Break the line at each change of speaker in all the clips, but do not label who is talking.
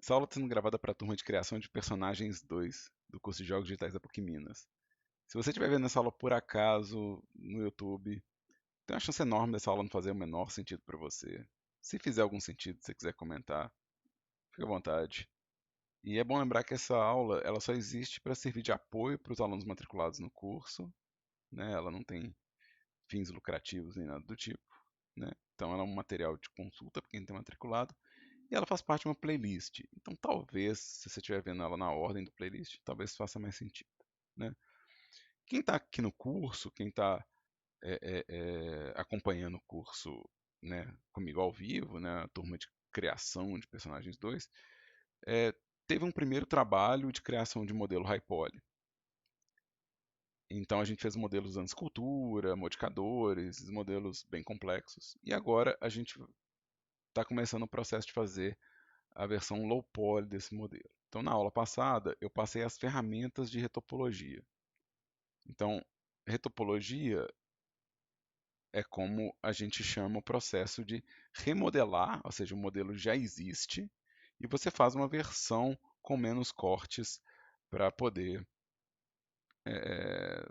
Essa aula está sendo gravada para a turma de criação de personagens 2 do curso de Jogos Digitais da PUC Minas. Se você estiver vendo essa aula por acaso no YouTube, tem uma chance enorme dessa aula não fazer o menor sentido para você. Se fizer algum sentido, se você quiser comentar, fique à vontade. E é bom lembrar que essa aula ela só existe para servir de apoio para os alunos matriculados no curso, né? Ela não tem fins lucrativos nem nada do tipo, né? Então ela é um material de consulta para quem tem matriculado e ela faz parte de uma playlist. Então talvez, se você estiver vendo ela na ordem do playlist, talvez faça mais sentido, né? Quem está aqui no curso, quem está acompanhando o curso, né, comigo ao vivo, né, a turma de criação de personagens 2, é, teve um primeiro trabalho de criação de modelo high poly. Então a gente fez modelos usando escultura, modificadores, modelos bem complexos. E agora a gente está começando o processo de fazer a versão low poly desse modelo. Então na aula passada eu passei as ferramentas de retopologia. Então retopologia é como a gente chama o processo de remodelar, ou seja, o modelo já existe e você faz uma versão com menos cortes para poder é,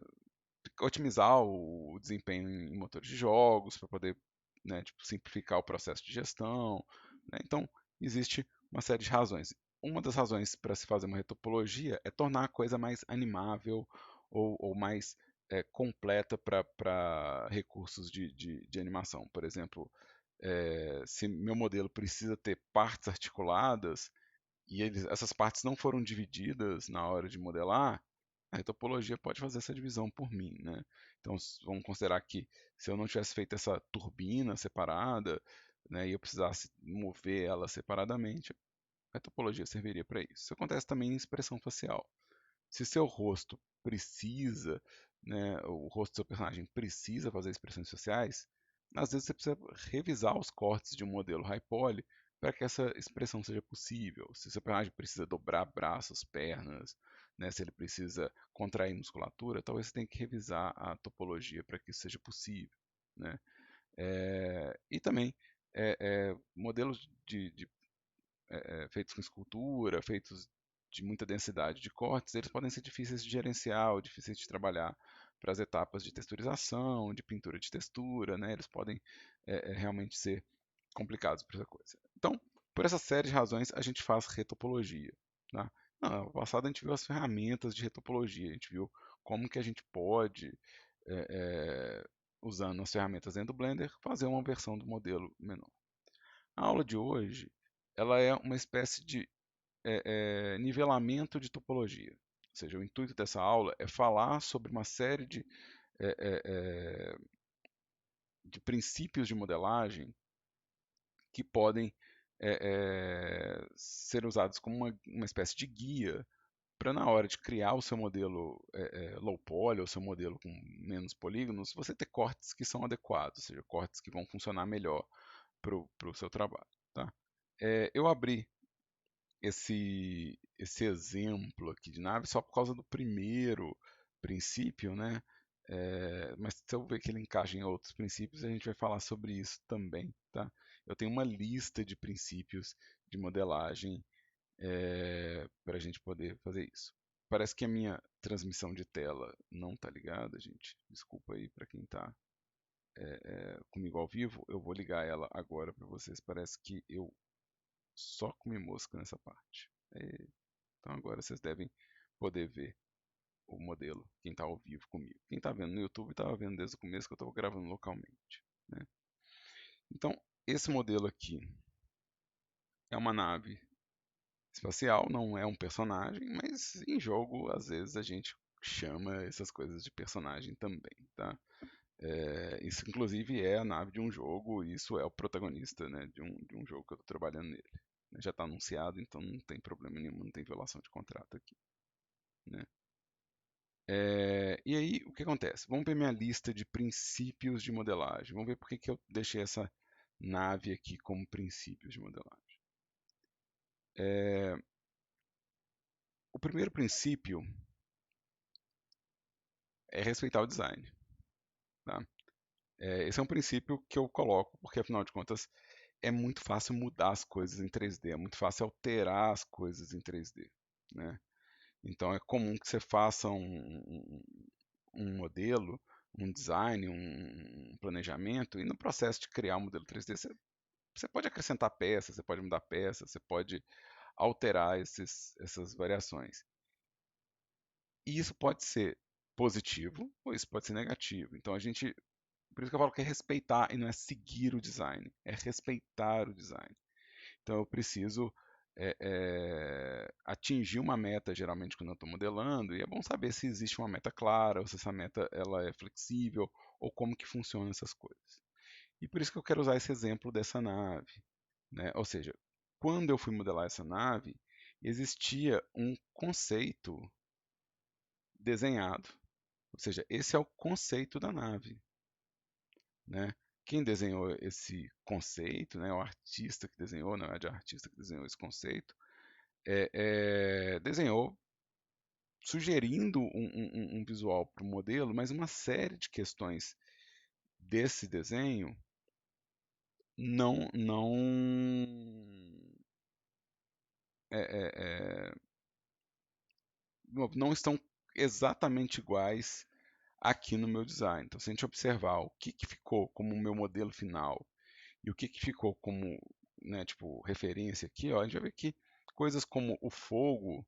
otimizar o desempenho em motores de jogos, para poder, né, tipo, simplificar o processo de gestão, né? Então, existe uma série de razões. Uma das razões para se fazer uma retopologia é tornar a coisa mais animável ou mais completa para recursos de animação. Por exemplo, se meu modelo precisa ter partes articuladas e essas partes não foram divididas na hora de modelar, a topologia pode fazer essa divisão por mim, né? Então, vamos considerar que se eu não tivesse feito essa turbina separada, né, e eu precisasse mover ela separadamente, a topologia serviria para isso. Isso acontece também em expressão facial. Se seu rosto precisa, né, o rosto do seu personagem precisa fazer expressões faciais, às vezes você precisa revisar os cortes de um modelo high poly para que essa expressão seja possível. Se seu personagem precisa dobrar braços, pernas, né, se ele precisa contrair musculatura, talvez você tenha que revisar a topologia para que isso seja possível, né? E também modelos feitos com escultura, feitos de muita densidade de cortes, eles podem ser difíceis de gerenciar ou difíceis de trabalhar para as etapas de texturização, de pintura de textura, né? Eles podem realmente ser complicados para essa coisa. Então, por essa série de razões, a gente faz retopologia. Tá? No passado a gente viu as ferramentas de retopologia, a gente viu como que a gente pode, é, é, usando as ferramentas dentro do Blender, fazer uma versão do modelo menor. A aula de hoje, ela é uma espécie de nivelamento de topologia. Ou seja, o intuito dessa aula é falar sobre uma série é, é, é, de princípios de modelagem que podem ser usados como uma espécie de guia para na hora de criar o seu modelo low poly, ou seu modelo com menos polígonos, você ter cortes que são adequados, ou seja, cortes que vão funcionar melhor para o seu trabalho. Tá? Eu abri esse exemplo aqui de nave só por causa do primeiro princípio, né? Mas se eu ver que ele encaixa em outros princípios, a gente vai falar sobre isso também, tá? Eu tenho uma lista de princípios de modelagem para a gente poder fazer isso. Parece que a minha transmissão de tela não está ligada, gente. Desculpa aí para quem está comigo ao vivo. Eu vou ligar ela agora para vocês. Parece que eu só comi mosca nessa parte. Então agora vocês devem poder ver o modelo, quem está ao vivo comigo. Quem está vendo no YouTube estava vendo desde o começo que eu estou gravando localmente, né? Então, esse modelo aqui é uma nave espacial, não é um personagem, mas em jogo, às vezes, a gente chama essas coisas de personagem também, tá? Isso, inclusive, é a nave de um jogo, isso é o protagonista, né, de um jogo que eu estou trabalhando nele. Já está anunciado, então não tem problema nenhum, não tem violação de contrato aqui, né? E aí, o que acontece? Vamos ver minha lista de princípios de modelagem. Vamos ver por que eu deixei essa nave aqui como princípios de modelagem. O primeiro princípio é respeitar o design. Tá? Esse é um princípio que eu coloco, porque afinal de contas é muito fácil mudar as coisas em 3D, é muito fácil alterar as coisas em 3D, né? Então é comum que você faça um modelo, um design, um planejamento, e no processo de criar um modelo 3D você pode acrescentar peças, você pode mudar peças, você pode alterar essas variações. E isso pode ser positivo ou isso pode ser negativo. Então por isso que eu falo que é respeitar e não é seguir o design, é respeitar o design. Então eu preciso atingir uma meta geralmente quando eu estou modelando e é bom saber se existe uma meta clara ou se essa meta ela é flexível ou como que funcionam essas coisas. E por isso que eu quero usar esse exemplo dessa nave, né? Ou seja, quando eu fui modelar essa nave, existia um conceito desenhado. Ou seja, esse é o conceito da nave, né? Quem desenhou esse conceito, né, o artista que desenhou, não é de artista que desenhou esse conceito, desenhou sugerindo um visual para o modelo, mas uma série de questões desse desenho não não é, é, é, não estão exatamente iguais aqui no meu design. Então, se a gente observar o que ficou como o meu modelo final e o que ficou como, né, tipo, referência aqui, ó, a gente vai ver que coisas como o fogo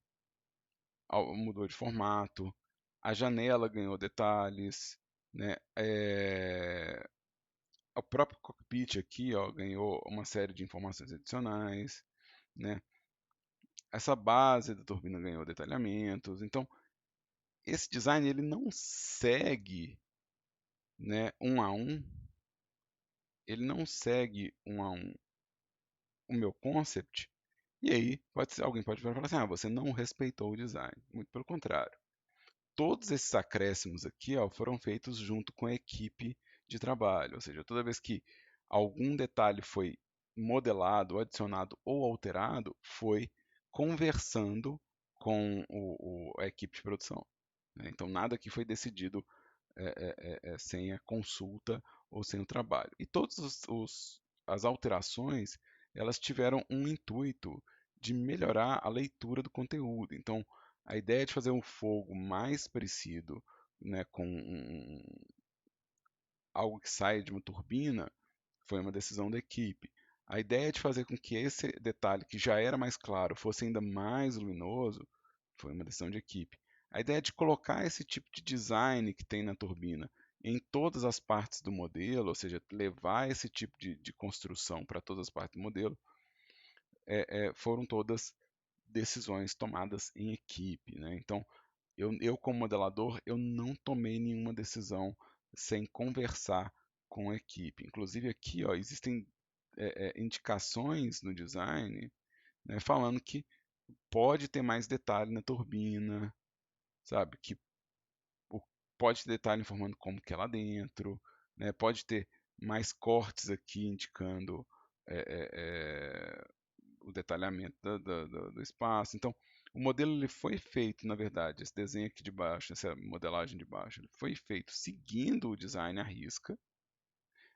mudou de formato, a janela ganhou detalhes, né, o próprio cockpit aqui, ó, ganhou uma série de informações adicionais, né, essa base da turbina ganhou detalhamentos. Então, esse design ele não segue, né, um a um, ele não segue um a um o meu concept, e aí alguém pode falar assim, ah, você não respeitou o design. Muito pelo contrário. Todos esses acréscimos aqui, ó, foram feitos junto com a equipe de trabalho, ou seja, toda vez que algum detalhe foi modelado, adicionado ou alterado, foi conversando com a equipe de produção, né? Então nada aqui foi decidido sem a consulta ou sem o trabalho. E todas as alterações, elas tiveram um intuito de melhorar a leitura do conteúdo. Então, a ideia de fazer um fogo mais parecido, né, com algo que sai de uma turbina foi uma decisão da equipe. A ideia de fazer com que esse detalhe, que já era mais claro, fosse ainda mais luminoso, foi uma decisão de equipe. A ideia de colocar esse tipo de design que tem na turbina em todas as partes do modelo, ou seja, levar esse tipo de construção para todas as partes do modelo, foram todas decisões tomadas em equipe, né? Então, eu como modelador, eu não tomei nenhuma decisão sem conversar com a equipe. Inclusive aqui, ó, existem indicações no design, né, falando que pode ter mais detalhe na turbina, sabe? Que o- pode ter detalhe informando como que é lá dentro, né? Pode ter mais cortes aqui indicando é, é, é, o detalhamento do espaço. Então, o modelo ele foi feito, na verdade, esse desenho aqui de baixo, essa modelagem de baixo, ele foi feito seguindo o design à risca,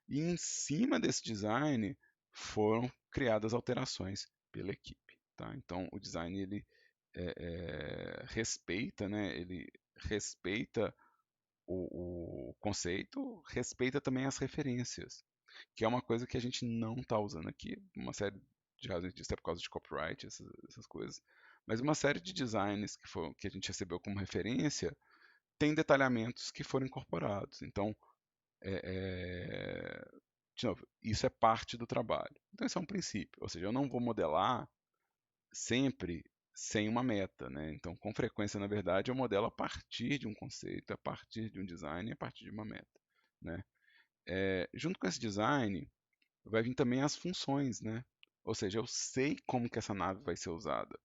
e em cima desse design foram criadas alterações pela equipe. Tá? Então, o design ele respeita, né? Ele respeita o conceito, respeita também as referências, que é uma coisa que a gente não está usando aqui, uma série de razões disso é por causa de copyright, essas coisas, mas uma série de designs que a gente recebeu como referência tem detalhamentos que foram incorporados. Então, de novo, isso é parte do trabalho. Então, esse é um princípio, ou seja, eu não vou modelar sempre sem uma meta, né? Então, com frequência, na verdade, eu modelo a partir de um conceito, a partir de um design, a partir de uma meta, né? Junto com esse design, vai vir também as funções, né? Ou seja, eu sei como que essa nave vai ser usada.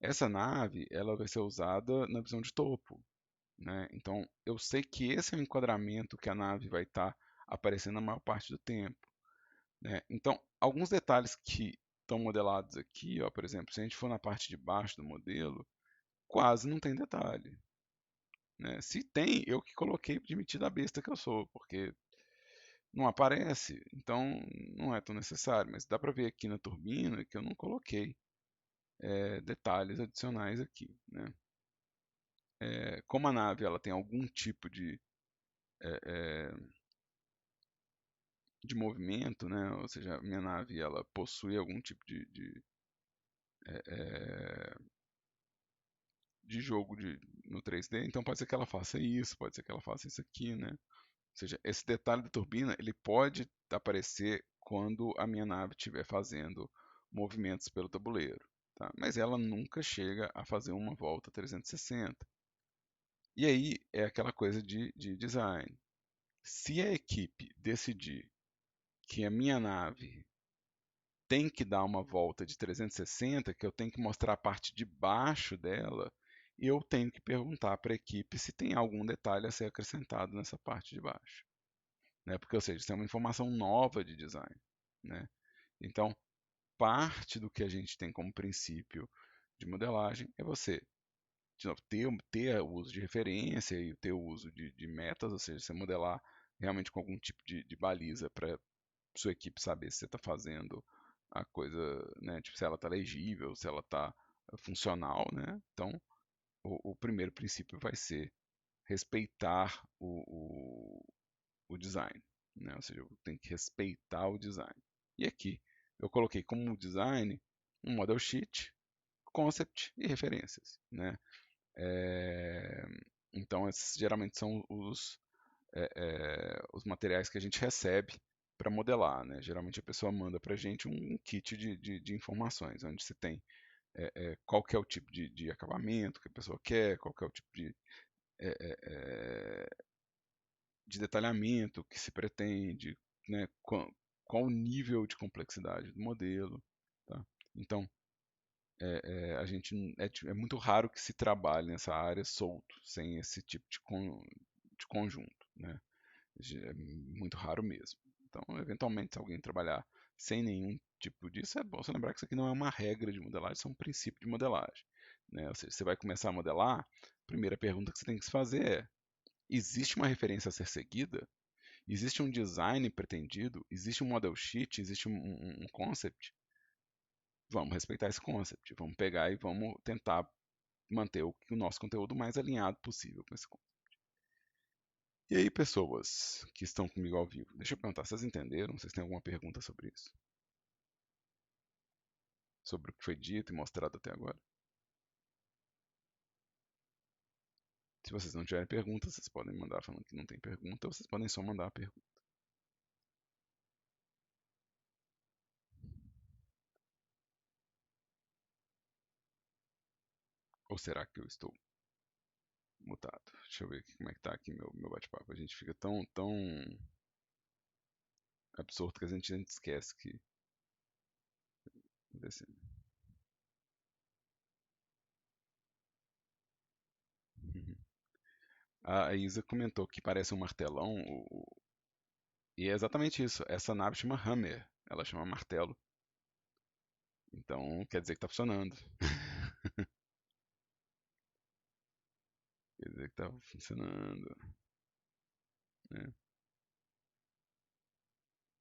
Essa nave, ela vai ser usada na visão de topo, né? Então, eu sei que esse é o enquadramento que a nave vai estar aparecendo a maior parte do tempo, né? Então, alguns detalhes que estão modelados aqui, ó, por exemplo, se a gente for na parte de baixo do modelo, quase não tem detalhe, né? Se tem, eu que coloquei de metida besta que eu sou, porque não aparece, então não é tão necessário. Mas dá para ver aqui na turbina que eu não coloquei detalhes adicionais aqui, né? Como a nave ela tem algum tipo é, é, de movimento, né? Ou seja, a minha nave ela possui algum tipo é, é, de jogo no 3D, então pode ser que ela faça isso, pode ser que ela faça isso aqui, né? Ou seja, esse detalhe da turbina ele pode aparecer quando a minha nave estiver fazendo movimentos pelo tabuleiro, tá? Mas ela nunca chega a fazer uma volta 360. E aí é aquela coisa de design. Se a equipe decidir que a minha nave tem que dar uma volta de 360, que eu tenho que mostrar a parte de baixo dela, eu tenho que perguntar para a equipe se tem algum detalhe a ser acrescentado nessa parte de baixo, né? Porque, ou seja, isso é uma informação nova de design, né? Então, parte do que a gente tem como princípio de modelagem é você de novo, ter o uso de referência e ter o uso de metas, ou seja, você modelar realmente com algum tipo de baliza para sua equipe saber se você está fazendo a coisa, né, tipo, se ela está legível, se ela está funcional, né? Então, o primeiro princípio vai ser respeitar o design, né? Ou seja, eu tenho que respeitar o design. E aqui eu coloquei como design um model sheet, concept e referências, né? É, então, esses geralmente são os materiais que a gente recebe para modelar, né? Geralmente a pessoa manda para a gente um kit de informações, onde você tem qual que é o tipo de acabamento que a pessoa quer, qual que é o tipo é, é, é, de detalhamento que se pretende, né? Qual o nível de complexidade do modelo, tá? Então, a gente é muito raro que se trabalhe nessa área solto, sem esse tipo de conjunto, né? É muito raro mesmo. Então, eventualmente, se alguém trabalhar sem nenhum tipo disso, é bom você lembrar que isso aqui não é uma regra de modelagem, isso é um princípio de modelagem, né? Ou seja, você vai começar a modelar, a primeira pergunta que você tem que se fazer é: existe uma referência a ser seguida? Existe um design pretendido? Existe um model sheet? Existe um concept? Vamos respeitar esse concept, vamos pegar e vamos tentar manter o nosso conteúdo mais alinhado possível com esse concept. E aí, pessoas que estão comigo ao vivo, deixa eu perguntar, vocês entenderam? Vocês têm alguma pergunta sobre isso? Sobre o que foi dito e mostrado até agora? Se vocês não tiverem perguntas, vocês podem mandar falando que não tem pergunta, ou vocês podem só mandar a pergunta. Ou será que eu estou mutado? Deixa eu ver aqui como é que tá aqui meu bate-papo. A gente fica tão absorto que a gente esquece que. A Isa comentou que parece um martelão, e é exatamente isso. Essa nave chama Hammer, ela chama martelo. Então quer dizer que tá funcionando. Quer dizer que tá funcionando, né?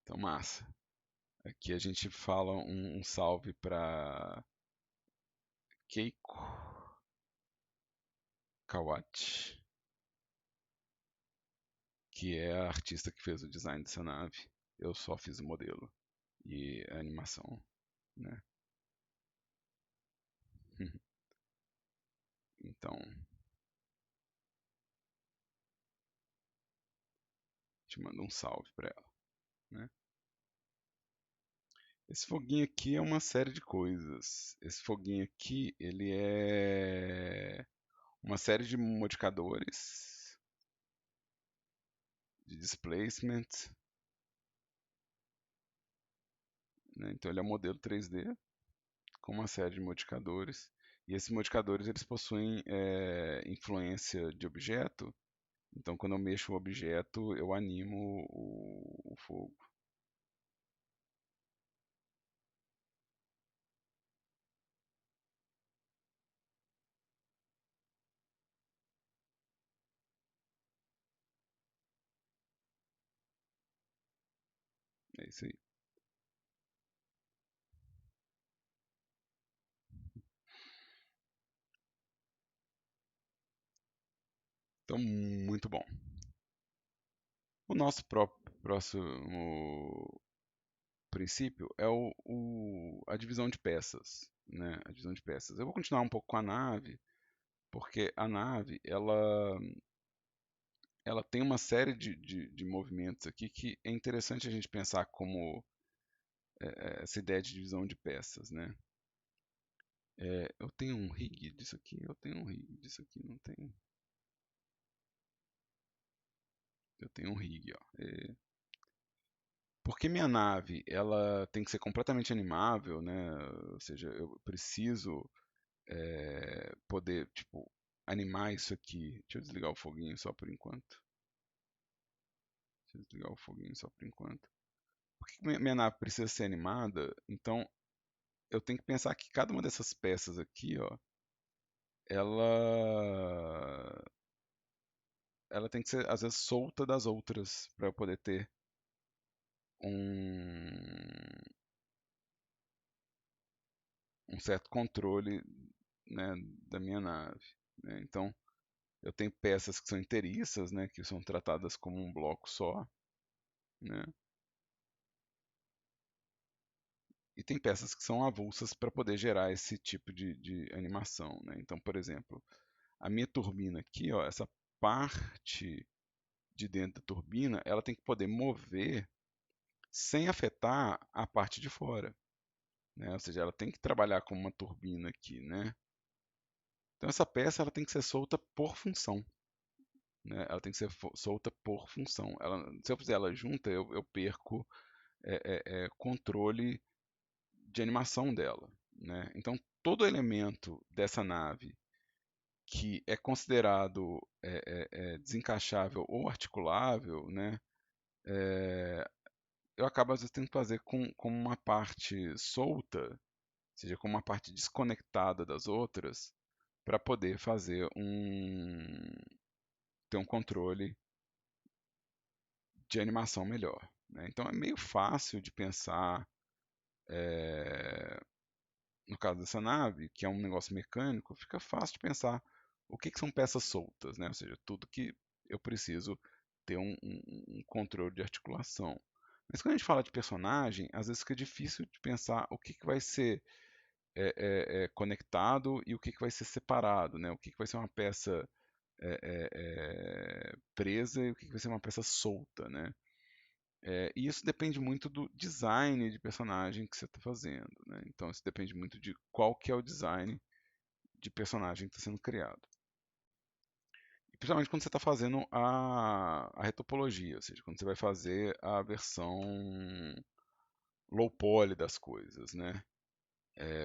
Então, massa. Aqui a gente fala um salve para Keiko Kawachi, que é a artista que fez o design dessa nave. Eu só fiz o modelo e a animação, né? Então, te mando um salve para ela, né? Esse foguinho aqui é uma série de coisas. Esse foguinho aqui, ele é uma série de modificadores, de displacement, né? Então ele é um modelo 3D com uma série de modificadores. E esses modificadores eles possuem influência de objeto. Então quando eu mexo o objeto, eu animo o fogo. É isso aí. Então, muito bom. O nosso próximo princípio é a divisão de peças, né? A divisão de peças. Eu vou continuar um pouco com a nave, porque a nave, ela tem uma série de movimentos aqui que é interessante a gente pensar como essa ideia de divisão de peças, né? Eu tenho um rig disso aqui, eu tenho um rig disso aqui, não tenho. Eu tenho um rig, ó. Porque minha nave, ela tem que ser completamente animável, né? Ou seja, eu preciso poder, tipo, animar isso aqui. Deixa eu desligar o foguinho só por enquanto. Deixa eu desligar o foguinho só por enquanto. Por que minha nave precisa ser animada? Então, eu tenho que pensar que cada uma dessas peças aqui, ó, ela ela tem que ser às vezes solta das outras para eu poder ter um, um certo controle, né, da minha nave, né? Então, eu tenho peças que são inteiriças, né, que são tratadas como um bloco só, né? E tem peças que são avulsas para poder gerar esse tipo de animação, né? Então, por exemplo, a minha turbina aqui, ó, essa parte de dentro da turbina, ela tem que poder mover sem afetar a parte de fora, né? Ou seja, ela tem que trabalhar como uma turbina aqui, né? Então essa peça ela tem que ser solta por função, né? Ela tem que ser solta por função. Se eu fizer ela junta, eu perco controle de animação dela, né? Então todo elemento dessa nave que é considerado desencaixável ou articulável, né? Eu acabo às vezes tendo que fazer com uma parte solta, ou seja, com uma parte desconectada das outras, para poder fazer ter um controle de animação melhor, né? Então é meio fácil de pensar, no caso dessa nave, que é um negócio mecânico, fica fácil de pensar o que são peças soltas, né? Ou seja, tudo que eu preciso ter um controle de articulação. Mas quando a gente fala de personagem, às vezes fica difícil de pensar o que vai ser conectado e o que vai ser separado, né? O que vai ser uma peça presa e o que vai ser uma peça solta, né? E isso depende muito do design de personagem que você está fazendo, né? Então isso depende muito de qual que é o design de personagem que está sendo criado. E principalmente quando você está fazendo a retopologia, ou seja, quando você vai fazer a versão low poly das coisas, né?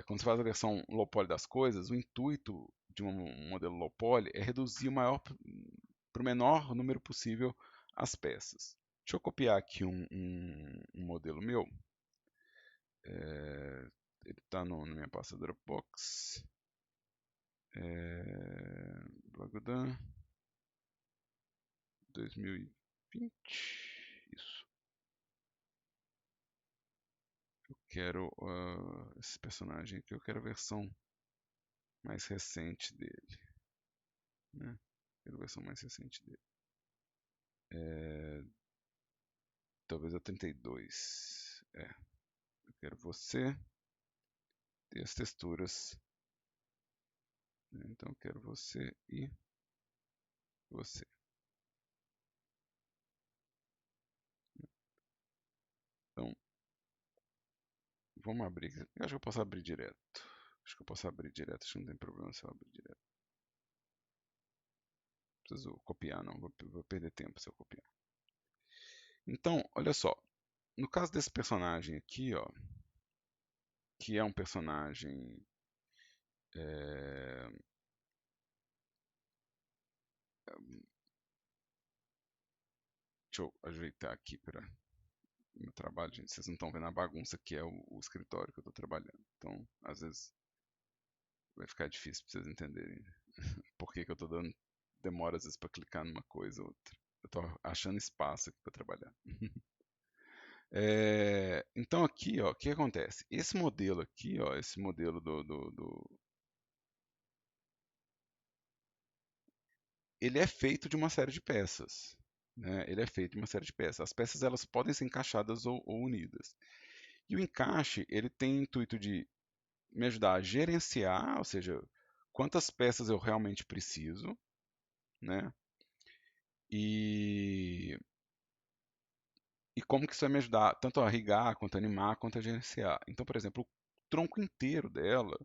Quando você faz a versão low poly das coisas, o intuito de um modelo low poly é reduzir para o menor número possível as peças. Deixa eu copiar aqui um modelo meu. Ele está na minha pasta Dropbox. Bogdan 2020. Isso. Eu quero esse personagem aqui. Eu quero a versão mais recente dele, né? Quero a versão mais recente dele. Talvez a 32. Eu quero você ter as texturas, né? Então eu quero você e você. Então vamos abrir. Eu acho que eu posso abrir direto. Acho que eu posso abrir direto. Acho que não tem problema se eu abrir direto. Não preciso copiar, não. Vou perder tempo se eu copiar. Então, olha só. No caso desse personagem aqui, ó, que é um personagem é, deixa eu ajeitar aqui para o meu trabalho, gente. Vocês não estão vendo a bagunça que é o escritório que eu estou trabalhando. Então, às vezes, vai ficar difícil para vocês entenderem por que eu estou dando demora às vezes para clicar numa coisa ou outra. Eu estou achando espaço aqui para trabalhar. Então aqui, ó, o que acontece? Esse modelo aqui, ó, esse modelo ele é feito de uma série de peças, né? Ele é feito de uma série de peças. As peças elas podem ser encaixadas ou unidas. E o encaixe ele tem o intuito de me ajudar a gerenciar, ou seja, quantas peças eu realmente preciso, né? E, e como que isso vai me ajudar tanto a irrigar, quanto a animar, quanto a gerenciar. Então, por exemplo, o tronco inteiro dela,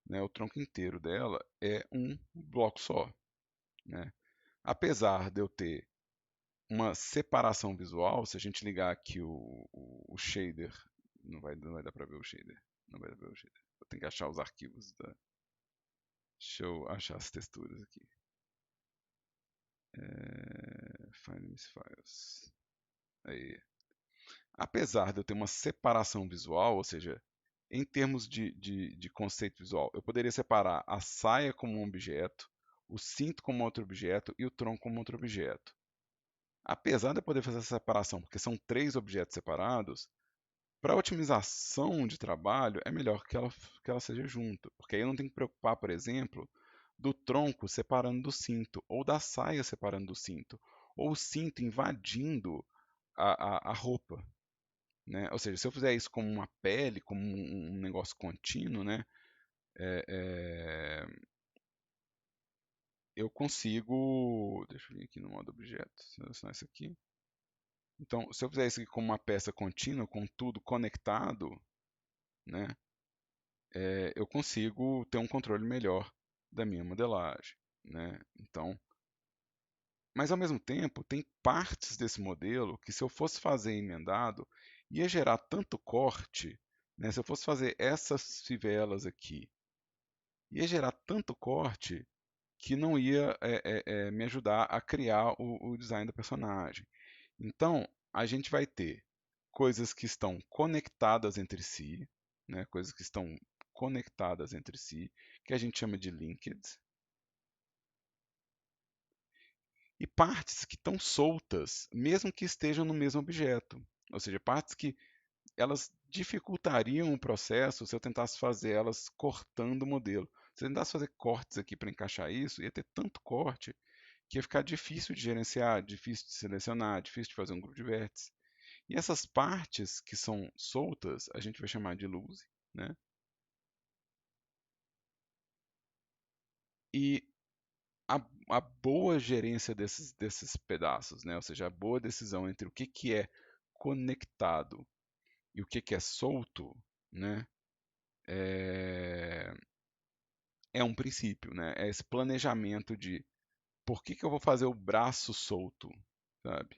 né? O tronco inteiro dela é um bloco só, né? Apesar de eu ter uma separação visual, se a gente ligar aqui o shader, não vai dar para ver o shader, não vai dar para ver o shader. Eu tenho que achar os arquivos deixa eu achar as texturas aqui. Find these files. Aí. Apesar de eu ter uma separação visual, ou seja, em termos de conceito visual, eu poderia separar a saia como um objeto, o cinto como outro objeto e o tronco como outro objeto. Apesar de eu poder fazer essa separação, porque são três objetos separados, para otimização de trabalho é melhor que ela seja junto, porque aí eu não tenho que preocupar, por exemplo, do tronco separando do cinto, ou da saia separando do cinto, ou o cinto invadindo a roupa, né? Ou seja, se eu fizer isso como uma pele, como um negócio contínuo, né? é, é, eu consigo, deixa eu vir aqui no modo objeto, selecionar isso aqui. Então, se eu fizer isso aqui como uma peça contínua, com tudo conectado, né? Eu consigo ter um controle melhor da minha modelagem, né? Então, mas ao mesmo tempo, tem partes desse modelo que se eu fosse fazer emendado, ia gerar tanto corte, né? Se eu fosse fazer essas fivelas aqui, ia gerar tanto corte que não ia me ajudar a criar o design do personagem. Então, a gente vai ter coisas que estão conectadas entre si, né? Coisas que estão conectadas entre si, que a gente chama de linked, e partes que estão soltas, mesmo que estejam no mesmo objeto. Ou seja, partes que elas dificultariam o processo se eu tentasse fazer elas cortando o modelo. Se eu tentasse fazer cortes aqui para encaixar isso, ia ter tanto corte que ia ficar difícil de gerenciar, difícil de selecionar, difícil de fazer um grupo de vértices. E essas partes que são soltas, a gente vai chamar de loose, né? E a boa gerência desses pedaços, né? Ou seja, a boa decisão entre o que é conectado e o que é solto, né? É, é um princípio, né? É esse planejamento de por que eu vou fazer o braço solto, sabe?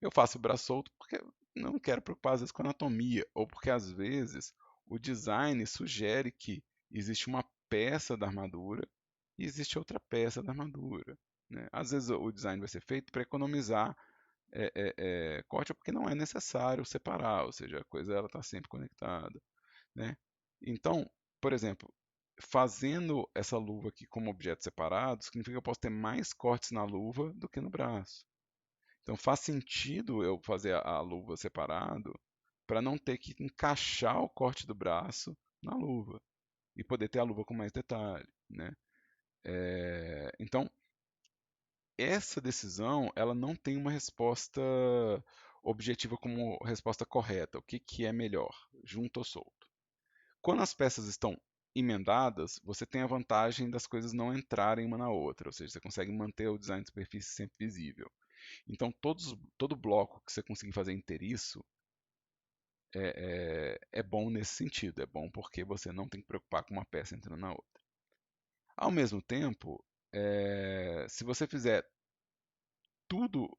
Eu faço o braço solto porque não quero preocupar às vezes com anatomia, ou porque às vezes o design sugere que existe uma peça da armadura e existe outra peça da armadura, né? Às vezes o design vai ser feito para economizar corte, porque não é necessário separar, ou seja, a coisa ela está sempre conectada, né? Então, por exemplo, fazendo essa luva aqui como objeto separado, significa que eu posso ter mais cortes na luva do que no braço. Então faz sentido eu fazer a luva separado para não ter que encaixar o corte do braço na luva e poder ter a luva com mais detalhe, né? Então essa decisão ela não tem uma resposta objetiva como resposta correta. O que é melhor, junto ou solto? Quando as peças estão emendadas, você tem a vantagem das coisas não entrarem uma na outra, ou seja, você consegue manter o design de superfície sempre visível. Então, todo bloco que você conseguir fazer inteiriço é bom nesse sentido. É bom porque você não tem que preocupar com uma peça entrando na outra. Ao mesmo tempo, se você fizer tudo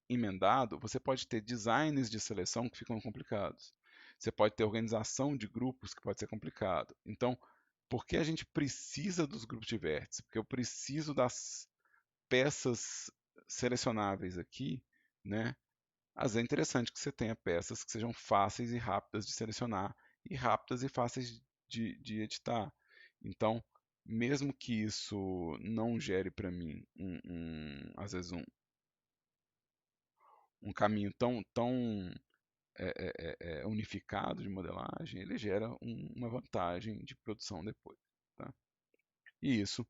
emendado, você pode ter designs de seleção que ficam complicados. Você pode ter organização de grupos que pode ser complicado. Então, por que a gente precisa dos grupos de vértices? Porque eu preciso das peças selecionáveis aqui, né? Às vezes é interessante que você tenha peças que sejam fáceis e rápidas de selecionar e rápidas e fáceis de editar. Então, mesmo que isso não gere para mim às vezes um caminho tão unificado de modelagem, ele gera uma vantagem de produção depois. Tá? E isso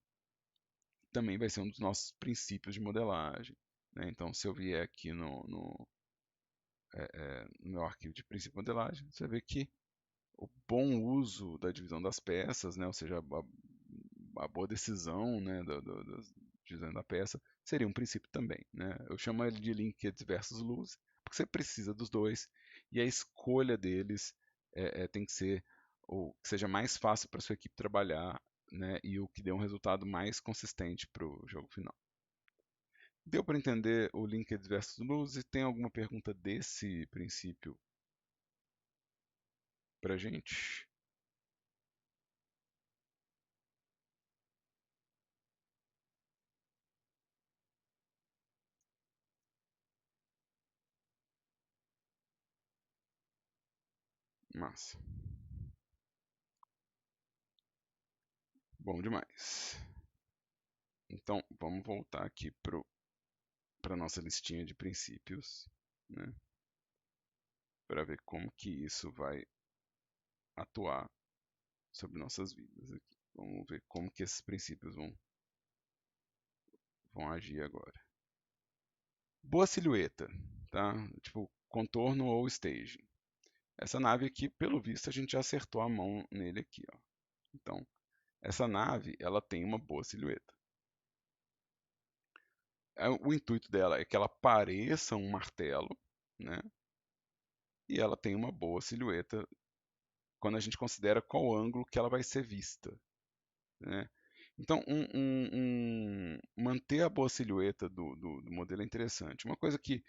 também vai ser um dos nossos princípios de modelagem. Né? Então, se eu vier aqui no meu arquivo de princípio de modelagem, você vê que o bom uso da divisão das peças, né? Ou seja, a boa decisão, né, da divisão da peça, seria um princípio também. Né? Eu chamo ele de linked versus loose, porque você precisa dos dois, e a escolha deles tem que ser o que seja mais fácil para sua equipe trabalhar, né, e o que dê um resultado mais consistente para o jogo final. Deu para entender o linked versus loose? Tem alguma pergunta desse princípio para gente? Massa. Bom demais. Então, vamos voltar aqui para a nossa listinha de princípios, né? Para ver como que isso vai atuar sobre nossas vidas aqui. Vamos ver como que esses princípios vão agir agora. Boa silhueta, tá? Tipo, contorno ou staging. Essa nave aqui, pelo visto, a gente já acertou a mão nele aqui, ó. Então, essa nave, ela tem uma boa silhueta. O intuito dela é que ela pareça um martelo, né? E ela tem uma boa silhueta quando a gente considera qual ângulo que ela vai ser vista, né? Então, manter a boa silhueta do modelo é interessante. Uma coisa que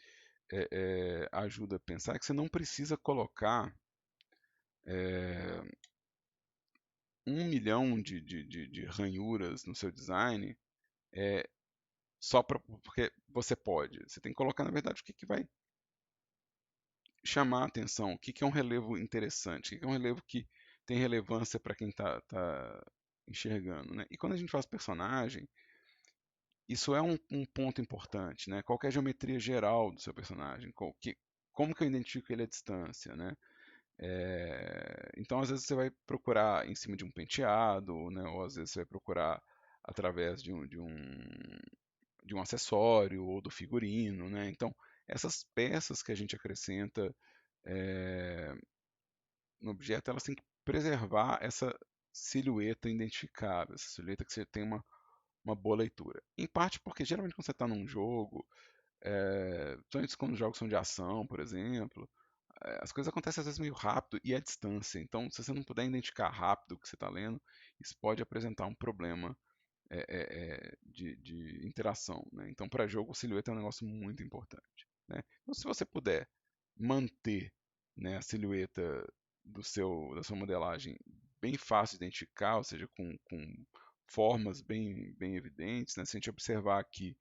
ajuda a pensar é que você não precisa colocar 1 milhão de ranhuras no seu design só porque você pode. Você tem que colocar, na verdade, o que, que vai chamar a atenção, o que, que é um relevo interessante, o que, que é um relevo que tem relevância para quem está enxergando. Né? E quando a gente faz personagem, isso é um ponto importante, né? Qual que é a geometria geral do seu personagem? Como que eu identifico ele à distância, né? Então, às vezes você vai procurar em cima de um penteado, né? Ou às vezes você vai procurar através de um acessório ou do figurino, né? Então, essas peças que a gente acrescenta é, no objeto, elas têm que preservar essa silhueta identificável, essa silhueta que você tem uma boa leitura. Em parte porque geralmente quando você está num jogo, principalmente quando os jogos são de ação, por exemplo, as coisas acontecem às vezes meio rápido e à distância. Então, se você não puder identificar rápido o que você está lendo, isso pode apresentar um problema de interação. Né? Então, para jogo, o silhueta é um negócio muito importante. Né? Então, se você puder manter, né, a silhueta da sua modelagem bem fácil de identificar, ou seja, com formas bem evidentes, né? Se a gente observar aqui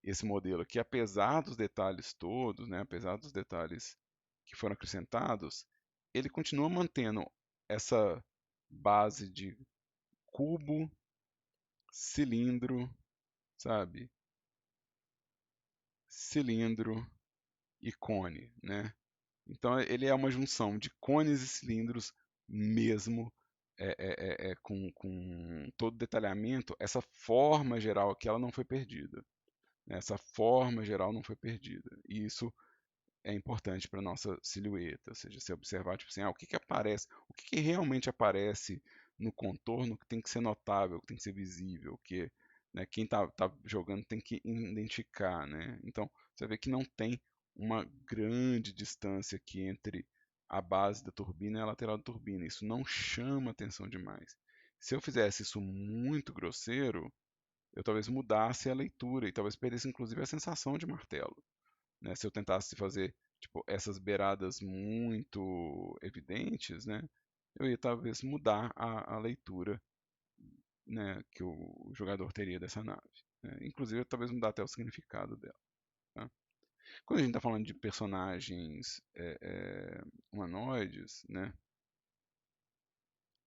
esse modelo aqui, apesar dos detalhes todos, né, apesar dos detalhes que foram acrescentados, ele continua mantendo essa base de cubo, cilindro, sabe? Cilindro e cone, né? Então ele é uma junção de cones e cilindros mesmo, com todo o detalhamento. Essa forma geral aqui ela não foi perdida. Né? Essa forma geral não foi perdida. E isso é importante para nossa silhueta, ou seja, se observar tipo assim, o que que aparece, o que que realmente aparece no contorno que tem que ser notável, que tem que ser visível, que, né, quem está jogando tem que identificar, né? Então você vê que não tem uma grande distância aqui entre a base da turbina e a lateral da turbina. Isso não chama atenção demais. Se eu fizesse isso muito grosseiro, eu talvez mudasse a leitura e talvez perdesse inclusive a sensação de martelo. Né? Se eu tentasse fazer tipo, essas beiradas muito evidentes, né? Eu ia talvez mudar a leitura, né, que o jogador teria dessa nave. Né? Inclusive, talvez mudar até o significado dela. Tá? Quando a gente está falando de personagens humanoides, né?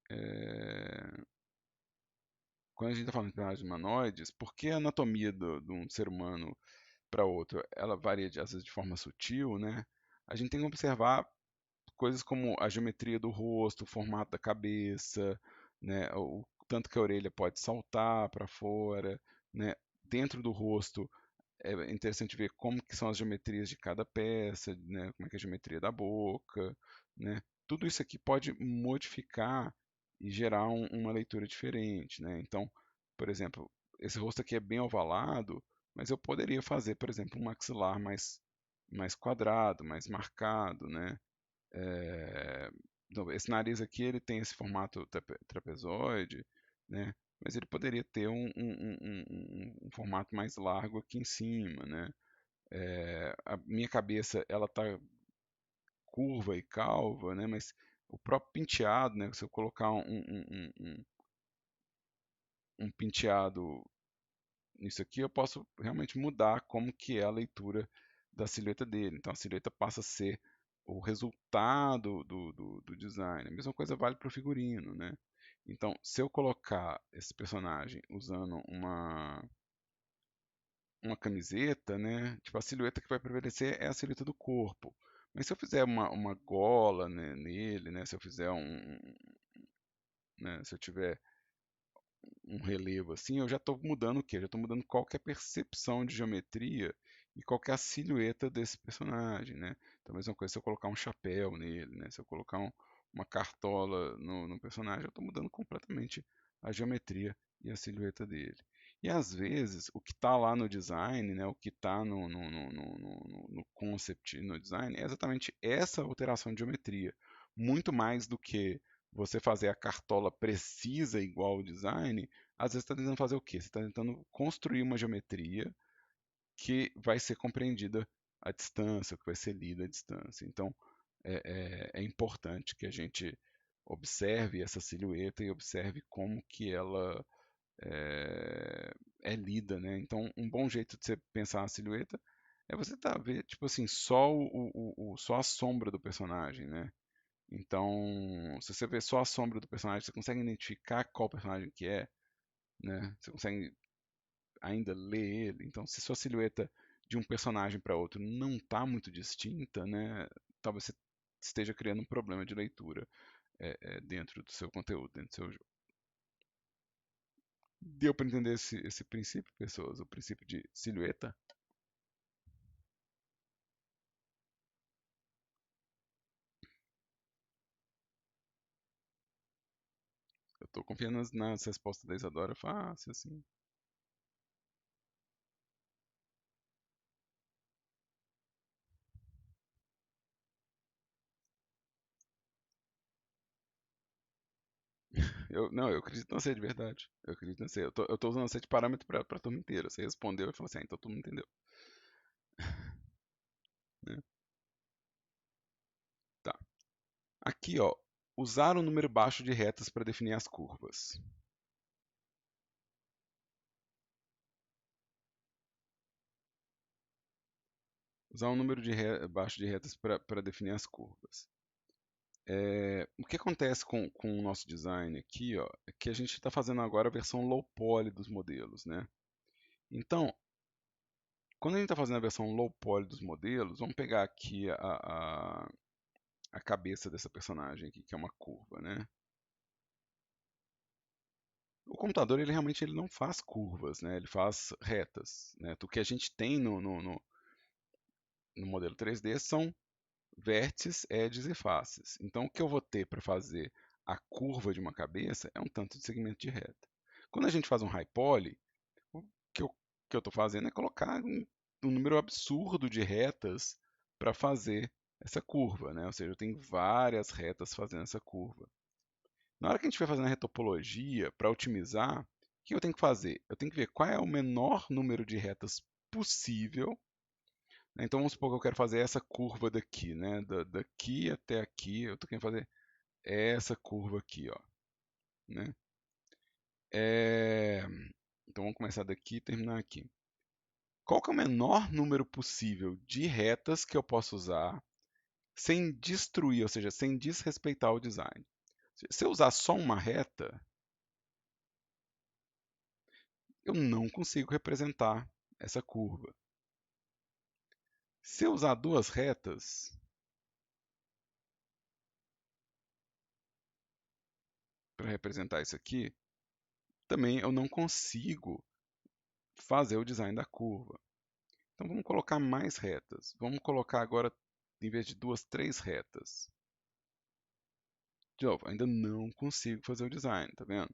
É, quando a gente está falando de personagens humanoides, por que a anatomia de um ser humano para outro ela varia às vezes de forma sutil, né? A gente tem que observar coisas como a geometria do rosto, o formato da cabeça, né, o tanto que a orelha pode saltar para fora, né, dentro do rosto é interessante ver como que são as geometrias de cada peça, né, como é que é a geometria da boca, né, tudo isso aqui pode modificar e gerar uma leitura diferente, né, então, por exemplo, esse rosto aqui é bem ovalado, mas eu poderia fazer, por exemplo, um maxilar mais quadrado, mais marcado, né, é, então, esse nariz aqui ele tem esse formato trapezoide, né? Mas ele poderia ter um formato mais largo aqui em cima, né? A minha cabeça ela está curva e calva, né? Mas o próprio penteado, né? Se eu colocar um penteado nisso aqui, eu posso realmente mudar como que é a leitura da silhueta dele. Então a silhueta passa a ser o resultado do design. A mesma coisa vale para o figurino, né? Então, se eu colocar esse personagem usando uma camiseta, né? Tipo, a silhueta que vai prevalecer é a silhueta do corpo. Mas se eu fizer uma gola, né, nele, né? Se eu fizer né, se eu tiver um relevo assim, eu já estou mudando o quê? Eu já estou mudando qual que é a percepção de geometria e qual que é a silhueta desse personagem, né? Então, a mesma coisa se eu colocar um chapéu nele, né? Se eu colocar uma cartola no personagem, eu estou mudando completamente a geometria e a silhueta dele. E às vezes, o que está lá no design, né, o que está no concept, no design, é exatamente essa alteração de geometria. Muito mais do que você fazer a cartola precisa igual ao design, às vezes está tentando fazer o quê? Você está tentando construir uma geometria que vai ser compreendida à distância, que vai ser lida à distância. Então, é importante que a gente observe essa silhueta e observe como que ela é lida, né? Então, um bom jeito de você pensar a silhueta é você ver, tipo assim, só só a sombra do personagem, né? Então, se você vê só a sombra do personagem, você consegue identificar qual personagem que é, né? Você consegue ainda ler ele. Então, se sua silhueta de um personagem para outro não está muito distinta, né? Talvez você esteja criando um problema de leitura dentro do seu conteúdo, dentro do seu jogo. Deu para entender esse princípio, pessoas? O princípio de silhueta? Eu estou confiando nas respostas da Isadora fácil, assim. Não, eu acredito não ser de verdade. Eu acredito não ser. Eu tô usando você de parâmetro pra turma inteira. Você respondeu e falou assim, ah, então todo mundo entendeu. Né? Tá. Aqui, ó. Usar um número baixo de retas para definir as curvas. Usar um número baixo de retas para definir as curvas. O que acontece com o nosso design aqui, ó, é que a gente está fazendo agora a versão low poly dos modelos, né? Então, quando a gente está fazendo a versão low poly dos modelos, vamos pegar aqui a cabeça dessa personagem aqui, que é uma curva, né? O computador, ele realmente ele não faz curvas, né? Ele faz retas, né? O que a gente tem no modelo 3D são vértices, edges e faces. Então, o que eu vou ter para fazer a curva de uma cabeça é um tanto de segmento de reta. Quando a gente faz um high poly, o que eu que eu estou fazendo é colocar um número absurdo de retas para fazer essa curva, né? Ou seja, eu tenho várias retas fazendo essa curva. Na hora que a gente vai fazendo a retopologia para otimizar, o que eu tenho que fazer? Eu tenho que ver qual é o menor número de retas possível, né? Então vamos supor que eu quero fazer essa curva daqui, né? Daqui até aqui, eu estou querendo fazer essa curva aqui, ó, né? É, Então vamos começar daqui e terminar aqui. Qual que é o menor número possível de retas que eu posso usar sem destruir, ou seja, sem desrespeitar o design? Se eu usar só uma reta, eu não consigo representar essa curva. Se eu usar duas retas, para representar isso aqui, também eu não consigo fazer o design da curva. Então vamos colocar mais retas. Vamos colocar agora, em vez de duas, três retas. De novo, ainda não consigo fazer o design, tá vendo?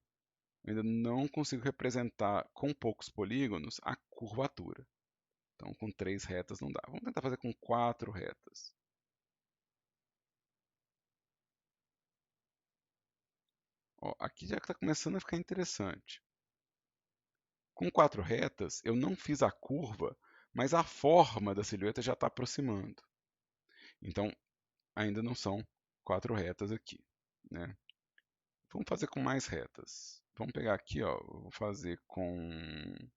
Ainda não consigo representar com poucos polígonos a curvatura. Então com três retas não dá. Vamos tentar fazer com quatro retas. Ó, aqui já está começando a ficar interessante. Com quatro retas, eu não fiz a curva, mas a forma da silhueta já está aproximando. Então, ainda não são quatro retas aqui, né? Vamos fazer com mais retas. Vamos pegar aqui, ó, vou fazer com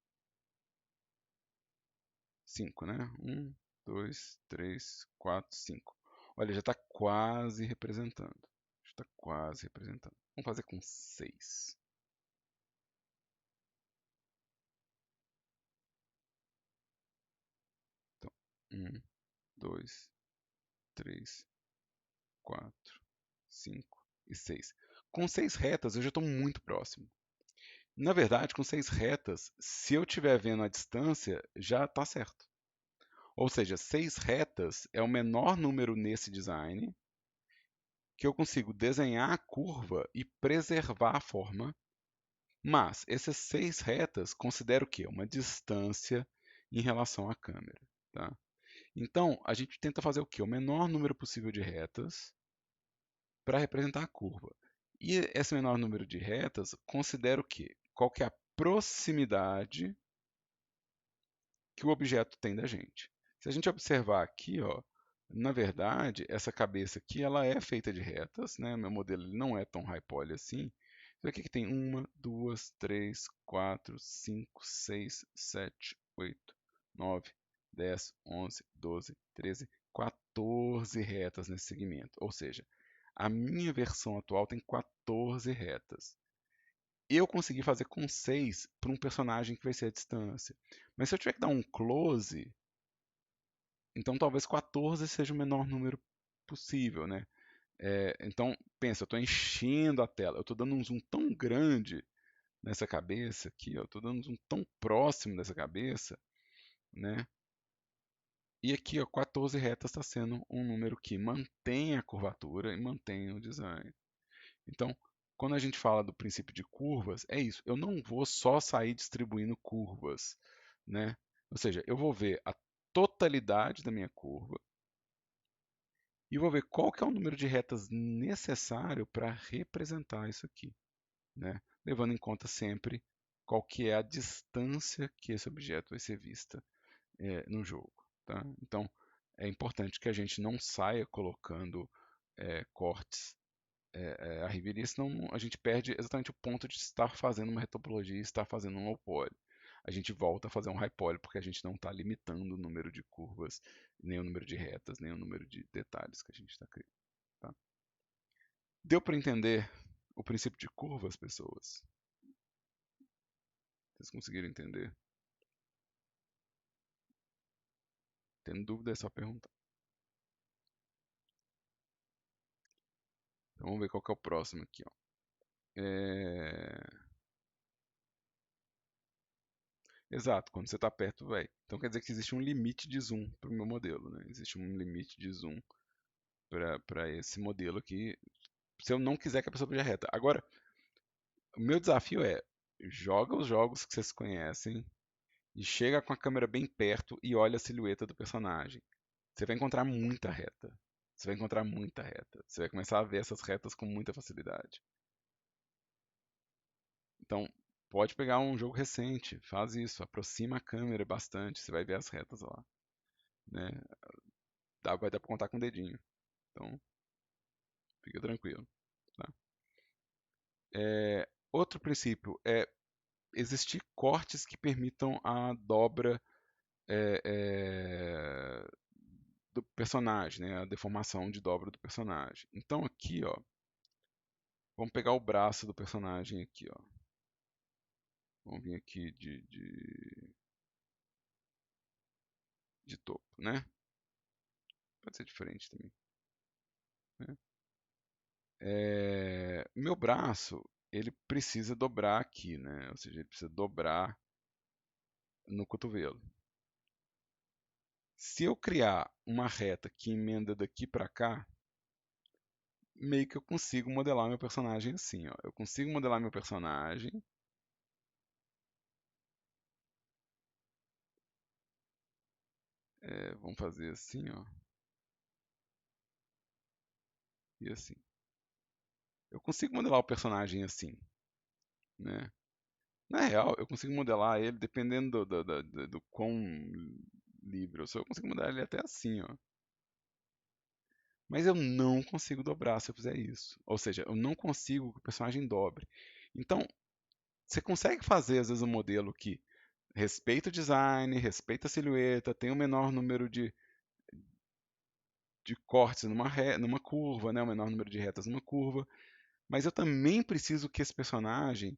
5, né? 1, 2, 3, 4, 5. Olha, já está quase representando. Já está quase representando. Vamos fazer com 6. Então, 1, 2, 3, 4, 5 e 6. Com 6 retas, eu já estou muito próximo. Na verdade, com 6 retas, se eu estiver vendo a distância, já está certo. Ou seja, 6 retas é o menor número nesse design que eu consigo desenhar a curva e preservar a forma, mas essas 6 retas considero o quê? Uma distância em relação à câmera. Tá? Então, a gente tenta fazer o quê? O menor número possível de retas para representar a curva. E esse menor número de retas considera o quê? Qual que é a proximidade que o objeto tem da gente. Se a gente observar aqui, ó, na verdade, essa cabeça aqui ela é feita de retas, né? Meu modelo ele não é tão high poly assim. Então aqui que tem uma, duas, três, quatro, cinco, seis, sete, oito, nove, 10, 11, 12, 13, 14 retas nesse segmento. Ou seja, a minha versão atual tem 14 retas. Eu consegui fazer com 6 para um personagem que vai ser a distância. Mas se eu tiver que dar um close, então talvez 14 seja o menor número possível, né? Então, pensa, eu estou enchendo a tela, eu estou dando um zoom tão grande nessa cabeça aqui, eu estou dando um zoom tão próximo dessa cabeça, né? E aqui, ó, 14 retas está sendo um número que mantém a curvatura e mantém o design. Então, quando a gente fala do princípio de curvas, é isso. Eu não vou só sair distribuindo curvas, né? Ou seja, eu vou ver a totalidade da minha curva e vou ver qual que é o número de retas necessário para representar isso aqui, né? Levando em conta sempre qual que é a distância que esse objeto vai ser vista no jogo, tá? Então, é importante que a gente não saia colocando cortes a revelia, senão a gente perde exatamente o ponto de estar fazendo uma retopologia e estar fazendo um low poly. A gente volta a fazer um high poly porque a gente não está limitando o número de curvas, nem o número de retas, nem o número de detalhes que a gente está criando. Tá? Deu para entender o princípio de curvas, pessoas? Vocês conseguiram entender? Tendo dúvida é só perguntar. Então vamos ver qual que é o próximo aqui. Ó. Exato, quando você está perto, vai. Então quer dizer que existe um limite de zoom para o meu modelo. Né? Existe um limite de zoom para esse modelo aqui, se eu não quiser que a pessoa veja reta. Agora, o meu desafio é, joga os jogos que vocês conhecem e chega com a câmera bem perto e olha a silhueta do personagem. Você vai encontrar muita reta. Você vai encontrar muita reta. Você vai começar a ver essas retas com muita facilidade. Então, pode pegar um jogo recente, faz isso, aproxima a câmera bastante, você vai ver as retas lá. Né? Vai dar para contar com o dedinho. Então, fica tranquilo. Tá? Outro princípio é existir cortes que permitam a dobra do personagem, né? A deformação de dobra do personagem. Então aqui, ó, vamos pegar o braço do personagem aqui, ó. Vamos vir aqui de topo, né? Pode ser diferente também. Né? Meu braço, ele precisa dobrar aqui, né? Ou seja, ele precisa dobrar no cotovelo. Se eu criar uma reta que emenda daqui para cá, meio que eu consigo modelar meu personagem assim, ó. Eu consigo modelar meu personagem. Vamos fazer assim, ó. E assim. Eu consigo modelar o personagem assim, né? Na real, eu consigo modelar ele dependendo do quão livre eu sou. Eu consigo modelar ele até assim, ó. Mas eu não consigo dobrar se eu fizer isso. Ou seja, eu não consigo que o personagem dobre. Então, você consegue fazer, às vezes, um modelo que respeita o design, respeita a silhueta, tem o menor número de cortes numa curva, né? O menor número de retas numa curva. Mas eu também preciso que esse personagem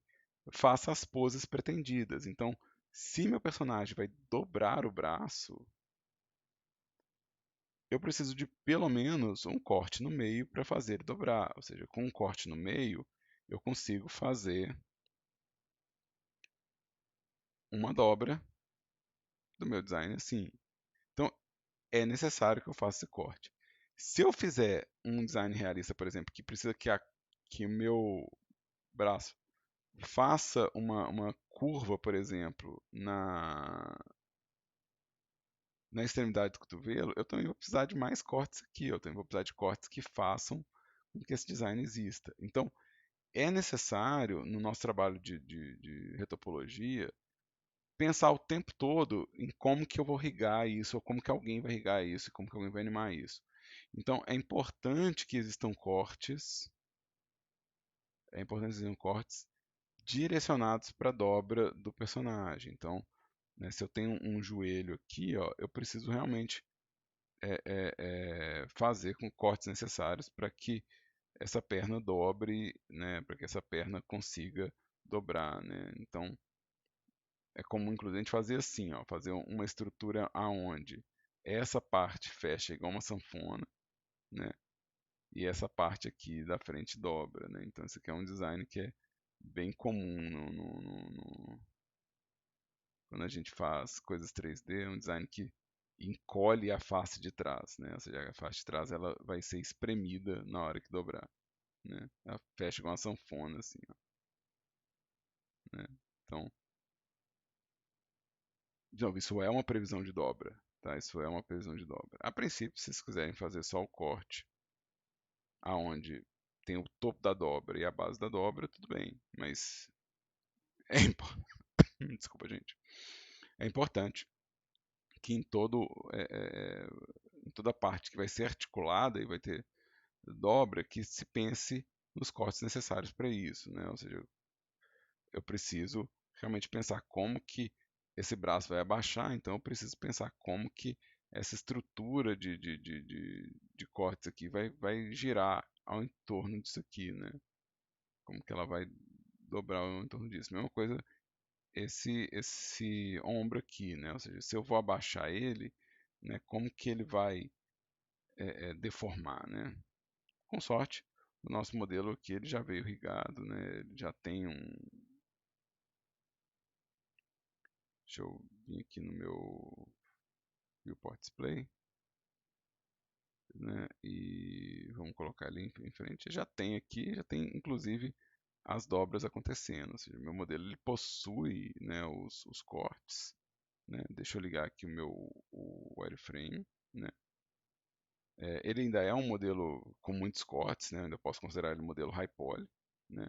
faça as poses pretendidas. Então, se meu personagem vai dobrar o braço, eu preciso de pelo menos um corte no meio para fazer ele dobrar. Ou seja, com um corte no meio, eu consigo fazer uma dobra do meu design assim. Então, é necessário que eu faça esse corte. Se eu fizer um design realista, por exemplo, que precisa que o meu braço faça uma curva, por exemplo, na extremidade do cotovelo, eu também vou precisar de mais cortes aqui. Eu também vou precisar de cortes que façam com que esse design exista. Então, é necessário, no nosso trabalho de retopologia, pensar o tempo todo em como que eu vou rigar isso, ou como que alguém vai rigar isso, e como que alguém vai animar isso. Então, é importante que existam cortes direcionados para a dobra do personagem. Então, né, se eu tenho um joelho aqui, ó, eu preciso realmente fazer com cortes necessários para que essa perna dobre, né, para que essa perna consiga dobrar, né? Então, é comum, inclusive, a gente fazer assim, ó, fazer uma estrutura aonde essa parte fecha igual uma sanfona, né? E essa parte aqui da frente dobra, né? Então, esse aqui é um design que é bem comum quando a gente faz coisas 3D, é um design que encolhe a face de trás, né? Ou seja, a face de trás ela vai ser espremida na hora que dobrar, né? Ela fecha com uma sanfona, assim, ó, né? Então, de novo, isso é uma previsão de dobra, tá? Isso é uma previsão de dobra. A princípio, se vocês quiserem fazer só o corte, aonde tem o topo da dobra e a base da dobra, tudo bem, mas é importante, desculpa, gente, é importante que em toda parte que vai ser articulada e vai ter dobra, que se pense nos cortes necessários para isso, né? Ou seja, eu preciso realmente pensar como que esse braço vai abaixar, então eu preciso pensar como que essa estrutura de cortes aqui vai girar ao entorno disso aqui, né? Como que ela vai dobrar ao entorno disso. Mesma coisa esse ombro aqui, né? Ou seja, se eu vou abaixar ele, né, como que ele vai deformar, né? Com sorte, o nosso modelo aqui ele já veio rigado, né? Ele já tem um. Deixa eu vir aqui no meu viewport display, né? E vamos colocar ele em frente. Já tem aqui, já tem inclusive as dobras acontecendo. Ou seja, meu modelo ele possui, né, os cortes, né? Deixa eu ligar aqui o wireframe, né? Ele ainda é um modelo com muitos cortes, né? Eu ainda posso considerar ele um modelo high poly, né?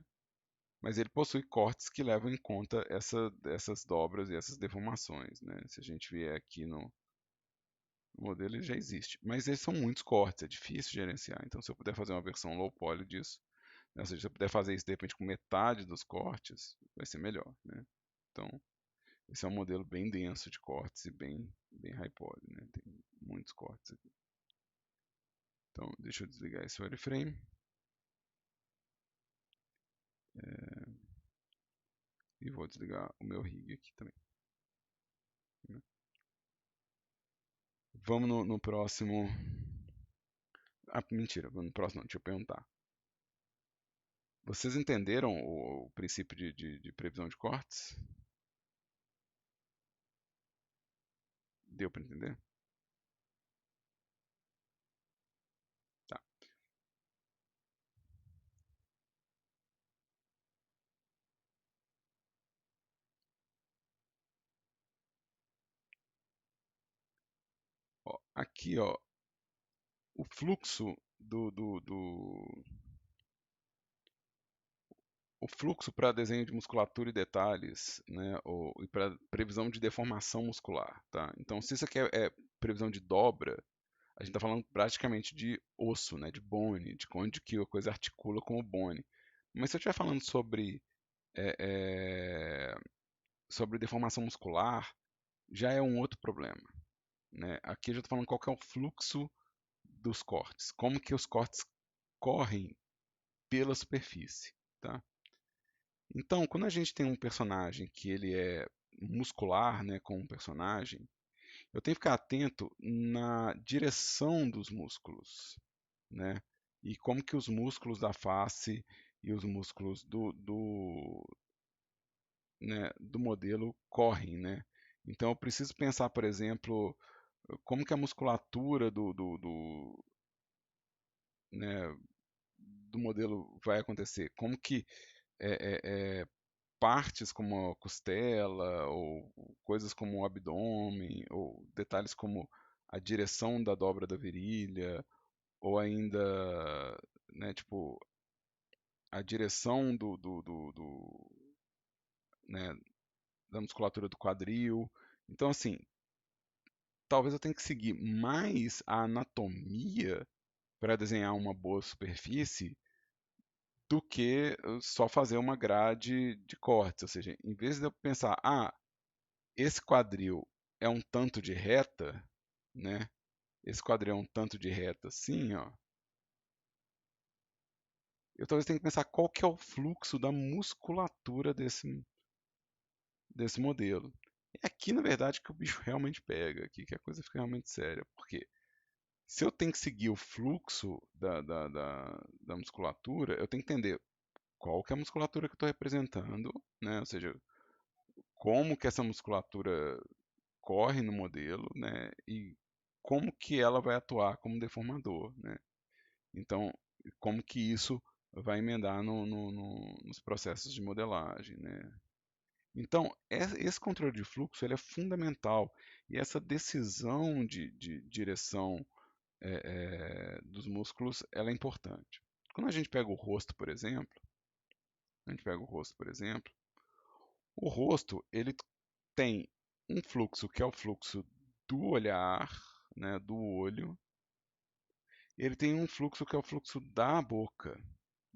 Mas ele possui cortes que levam em conta essas dobras e essas deformações, né? Se a gente vier aqui no modelo, ele já existe. Mas eles são muitos cortes, é difícil gerenciar. Então, se eu puder fazer uma versão low poly disso, né? Ou seja, se eu puder fazer isso de repente com metade dos cortes, vai ser melhor, né? Então, esse é um modelo bem denso de cortes e bem high poly, né? Tem muitos cortes aqui. Então, deixa eu desligar esse wireframe. E vou desligar o meu rig aqui também, né? Vamos no próximo. Ah, mentira, vamos no próximo não, deixa eu perguntar. Vocês entenderam o princípio de previsão de cortes? Deu para entender? Tá. Ó, aqui, ó, o fluxo o fluxo para desenho de musculatura e detalhes, né, e para previsão de deformação muscular, tá? Então, se isso aqui é previsão de dobra, a gente está falando praticamente de osso, né, de bone, de onde que a coisa articula com o bone. Mas se eu estiver falando é, é, sobre deformação muscular, já é um outro problema, né? Aqui eu já estou falando qual que é o fluxo dos cortes, como que os cortes correm pela superfície, tá? Então, quando a gente tem um personagem que ele é muscular, né, com um personagem, eu tenho que ficar atento na direção dos músculos, né? E como que os músculos da face e os músculos né, do modelo correm, né? Então eu preciso pensar, por exemplo, como que a musculatura né, do modelo vai acontecer, como que partes como a costela, ou coisas como o abdômen, ou detalhes como a direção da dobra da virilha, ou ainda, né, tipo, a direção né, da musculatura do quadril. Então, assim, talvez eu tenha que seguir mais a anatomia para desenhar uma boa superfície do que só fazer uma grade de cortes. Ou seja, em vez de eu pensar, esse quadril é um tanto de reta, né? Esse quadril é um tanto de reta assim, ó. Eu talvez tenha que pensar qual que é o fluxo da musculatura desse modelo. É aqui, na verdade, que o bicho realmente pega, aqui que a coisa fica realmente séria. Porque se eu tenho que seguir o fluxo da musculatura, eu tenho que entender qual que é a musculatura que eu estou representando, né? Ou seja, como que essa musculatura corre no modelo, né? E como que ela vai atuar como deformador, né? Então, como que isso vai emendar nos processos de modelagem, né? Então, esse controle de fluxo ele é fundamental e essa decisão de direção dos músculos ela é importante. Quando a gente pega o rosto, por exemplo, a gente pega o rosto, por exemplo, o rosto ele tem um fluxo que é o fluxo do olhar, né, do olho. Ele tem um fluxo que é o fluxo da boca,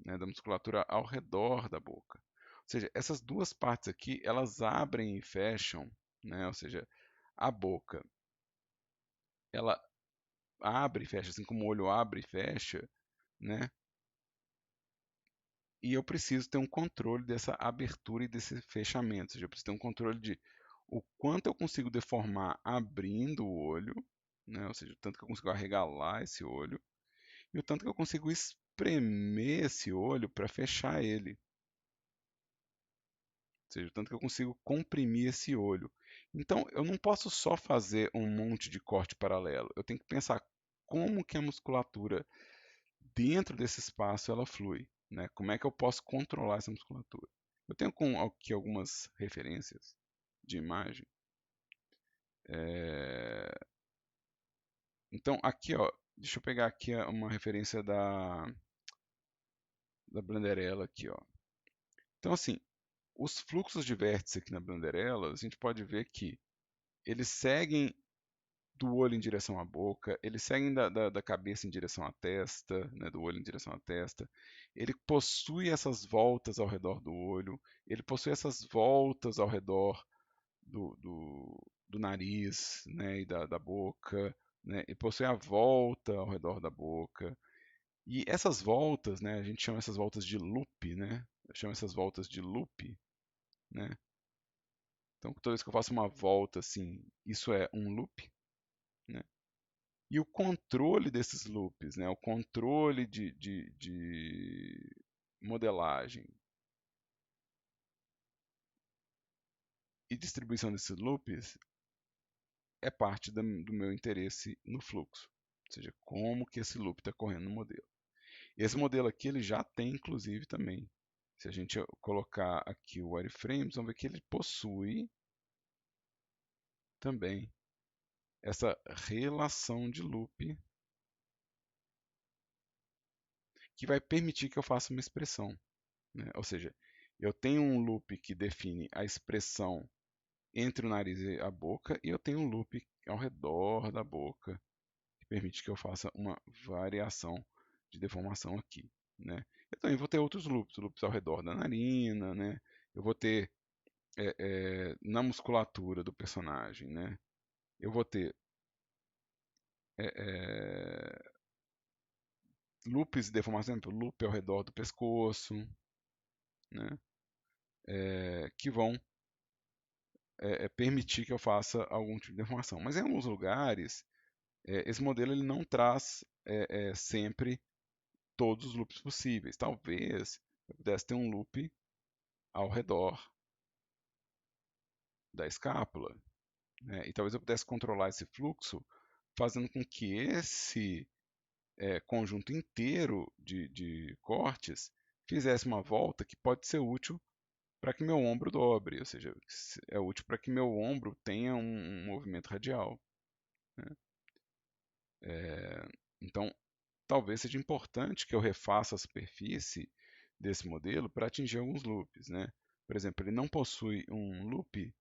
né, da musculatura ao redor da boca. Ou seja, essas duas partes aqui, elas abrem e fecham, né? Ou seja, a boca, ela abre e fecha, assim como o olho abre e fecha, né? E eu preciso ter um controle dessa abertura e desse fechamento. Ou seja, eu preciso ter um controle de o quanto eu consigo deformar abrindo o olho, né? Ou seja, o tanto que eu consigo arregalar esse olho, e o tanto que eu consigo espremer esse olho para fechar ele. Ou seja, o tanto que eu consigo comprimir esse olho. Então, eu não posso só fazer um monte de corte paralelo. Eu tenho que pensar como que a musculatura dentro desse espaço ela flui, né? Como é que eu posso controlar essa musculatura? Eu tenho aqui algumas referências de imagem. É, Então, aqui, ó, deixa eu pegar aqui uma referência da Blanderella aqui, ó. Então, assim, os fluxos de vértice aqui na Blanderella, a gente pode ver que eles seguem do olho em direção à boca, eles seguem da cabeça em direção à testa, né, do olho em direção à testa. Ele possui essas voltas ao redor do olho, ele possui essas voltas ao redor do nariz, né, e da boca, né, e possui a volta ao redor da boca. E essas voltas, né, a gente chama essas voltas de loop, né? Eu chamo essas voltas de loop, né? Então, toda vez que eu faço uma volta assim, isso é um loop, né? E o controle desses loops, né? O controle de modelagem e distribuição desses loops é parte do meu interesse no fluxo, ou seja, como que esse loop está correndo no modelo. Esse modelo aqui ele já tem, inclusive, também. Se a gente colocar aqui o wireframes, vamos ver que ele possui também essa relação de loop que vai permitir que eu faça uma expressão, né? Ou seja, eu tenho um loop que define a expressão entre o nariz e a boca, e eu tenho um loop ao redor da boca, que permite que eu faça uma variação de deformação aqui, né? Eu também vou ter outros loops ao redor da narina, né? Eu vou ter na musculatura do personagem, né? Eu vou ter é, é, loops de deformação, por exemplo, loop ao redor do pescoço, né? Que vão permitir que eu faça algum tipo de deformação. Mas em alguns lugares, esse modelo ele não traz sempre todos os loops possíveis. Talvez eu pudesse ter um loop ao redor da escápula, né? E talvez eu pudesse controlar esse fluxo fazendo com que esse conjunto inteiro de cortes fizesse uma volta que pode ser útil para que meu ombro dobre, ou seja, é útil para que meu ombro tenha um movimento radial, né? Então, talvez seja importante que eu refaça a superfície desse modelo para atingir alguns loops, né? Por exemplo, ele não possui um loop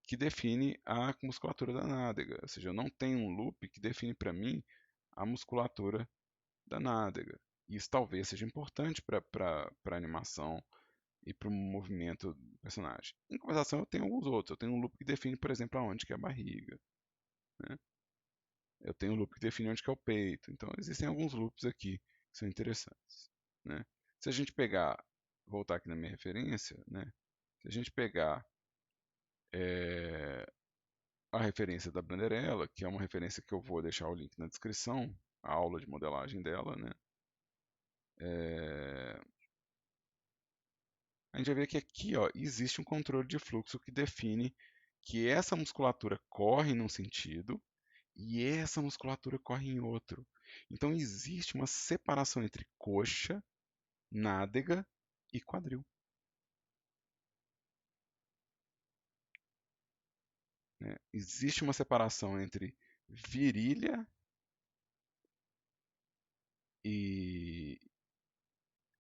que define a musculatura da nádega, ou seja, eu não tenho um loop que define para mim a musculatura da nádega. Isso talvez seja importante para a animação e para o movimento do personagem. Em compensação, eu tenho alguns outros. Eu tenho um loop que define, por exemplo, aonde que é a barriga, né? Eu tenho um loop que define onde que é o peito. Então, existem alguns loops aqui que são interessantes, né? Se a gente pegar, voltar aqui na minha referência, né? Se a gente pegar a referência da Banderella, que é uma referência que eu vou deixar o link na descrição, a aula de modelagem dela, né? É, a gente vai ver que aqui ó, existe um controle de fluxo que define que essa musculatura corre num sentido e essa musculatura corre em outro. Então existe uma separação entre coxa, nádega e quadril, né? Existe uma separação entre virilha e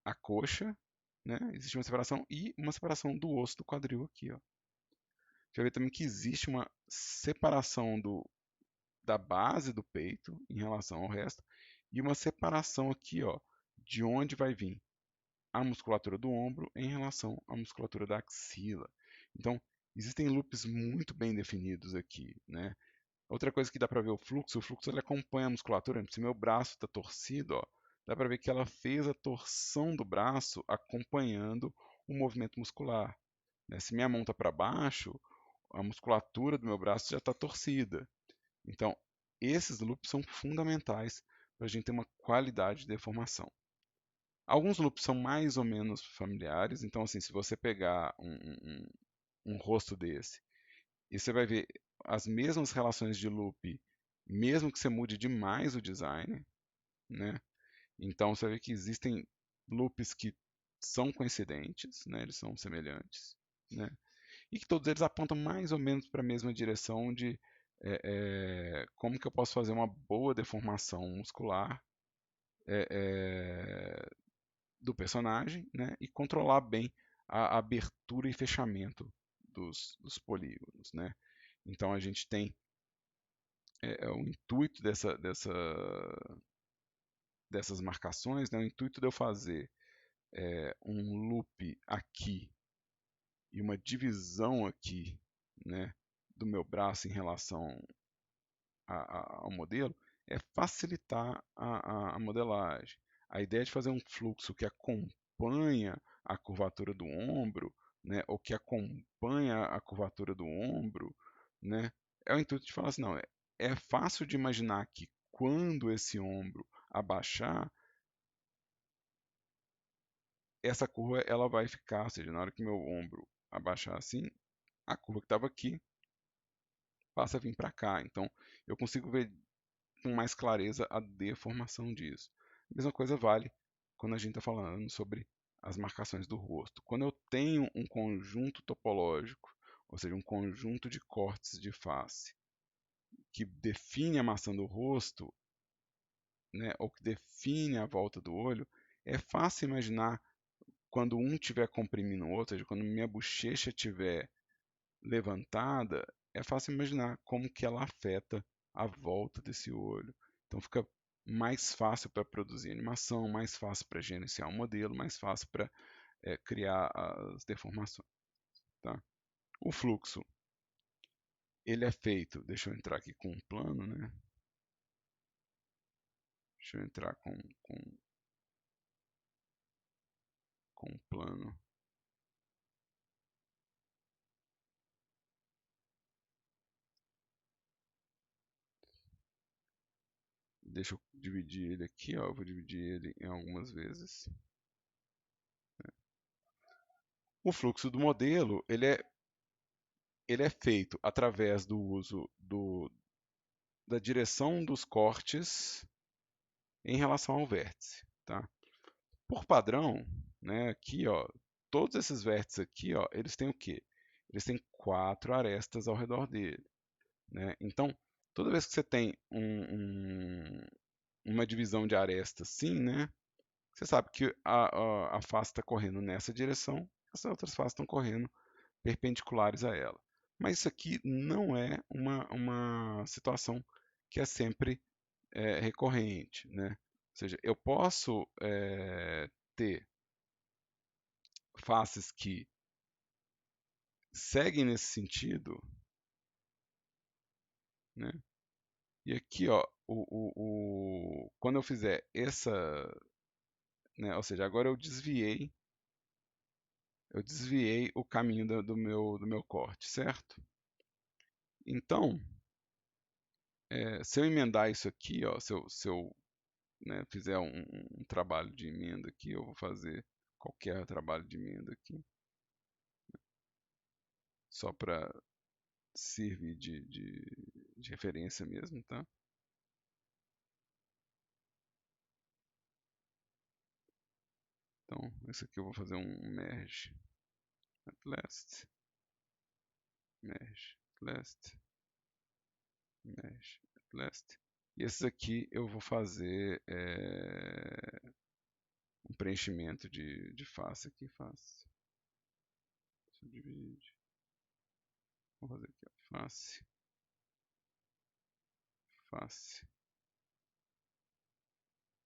a coxa, né? Existe uma separação e uma separação do osso do quadril aqui, ó. Você vai ver também que existe uma separação da base do peito em relação ao resto e uma separação aqui, ó, de onde vai vir a musculatura do ombro em relação à musculatura da axila. Então, existem loops muito bem definidos aqui, né? Outra coisa que dá para ver o fluxo ele acompanha a musculatura. Se meu braço está torcido, ó, dá para ver que ela fez a torção do braço acompanhando o movimento muscular, né? Se minha mão está para baixo, a musculatura do meu braço já está torcida. Então, esses loops são fundamentais para a gente ter uma qualidade de deformação. Alguns loops são mais ou menos familiares, então, assim, se você pegar um rosto desse e você vai ver as mesmas relações de loop, mesmo que você mude demais o design, né? Então, você vai ver que existem loops que são coincidentes, né? Eles são semelhantes, né? E que todos eles apontam mais ou menos para a mesma direção de como que eu posso fazer uma boa deformação muscular é, é, do personagem, né, e controlar bem a abertura e fechamento dos polígonos, né. Então a gente tem o intuito dessas marcações, né, o intuito de eu fazer um loop aqui e uma divisão aqui, né, do meu braço em relação ao modelo é facilitar a modelagem. A ideia de fazer um fluxo que acompanha a curvatura do ombro, né, ou que acompanha a curvatura do ombro, né, é o intuito de falar assim, não, é fácil de imaginar que quando esse ombro abaixar, essa curva ela vai ficar, ou seja, na hora que meu ombro abaixar assim, a curva que estava aqui passa a vir para cá. Então, eu consigo ver com mais clareza a deformação disso. A mesma coisa vale quando a gente está falando sobre as marcações do rosto. Quando eu tenho um conjunto topológico, ou seja, um conjunto de cortes de face, que define a maçã do rosto, né, ou que define a volta do olho, é fácil imaginar quando um estiver comprimindo o outro, ou seja, quando minha bochecha estiver levantada, é fácil imaginar como que ela afeta a volta desse olho. Então fica mais fácil para produzir animação, mais fácil para gerenciar o modelo, mais fácil para criar as deformações. Tá? O fluxo, ele é feito, deixa eu entrar aqui com um plano, né? Deixa eu entrar com um plano. Deixa eu dividir ele aqui, ó. Eu vou dividir ele em algumas vezes. O fluxo do modelo, ele é feito através do uso da direção dos cortes em relação ao vértice, tá? Por padrão, né, aqui, ó, todos esses vértices aqui, ó, eles têm o quê? Eles têm 4 arestas ao redor dele, né? Então, toda vez que você tem uma divisão de arestas assim, né, você sabe que a face está correndo nessa direção, as outras faces estão correndo perpendiculares a ela. Mas isso aqui não é uma situação que é sempre recorrente, né? Ou seja, eu posso ter faces que seguem nesse sentido, né? E aqui, ó, quando eu fizer essa, né? Ou seja, agora eu desviei o caminho do meu corte, certo? Então, se eu emendar isso aqui, ó, se eu né, fizer um trabalho de emenda aqui, eu vou fazer qualquer trabalho de emenda aqui, só para servir de referência mesmo, tá? Então, isso aqui eu vou fazer um merge at last, merge at last, merge at last. E esses aqui eu vou fazer um preenchimento de face aqui, face. Deixa eu dividir. Vou fazer aqui, ó, face, face,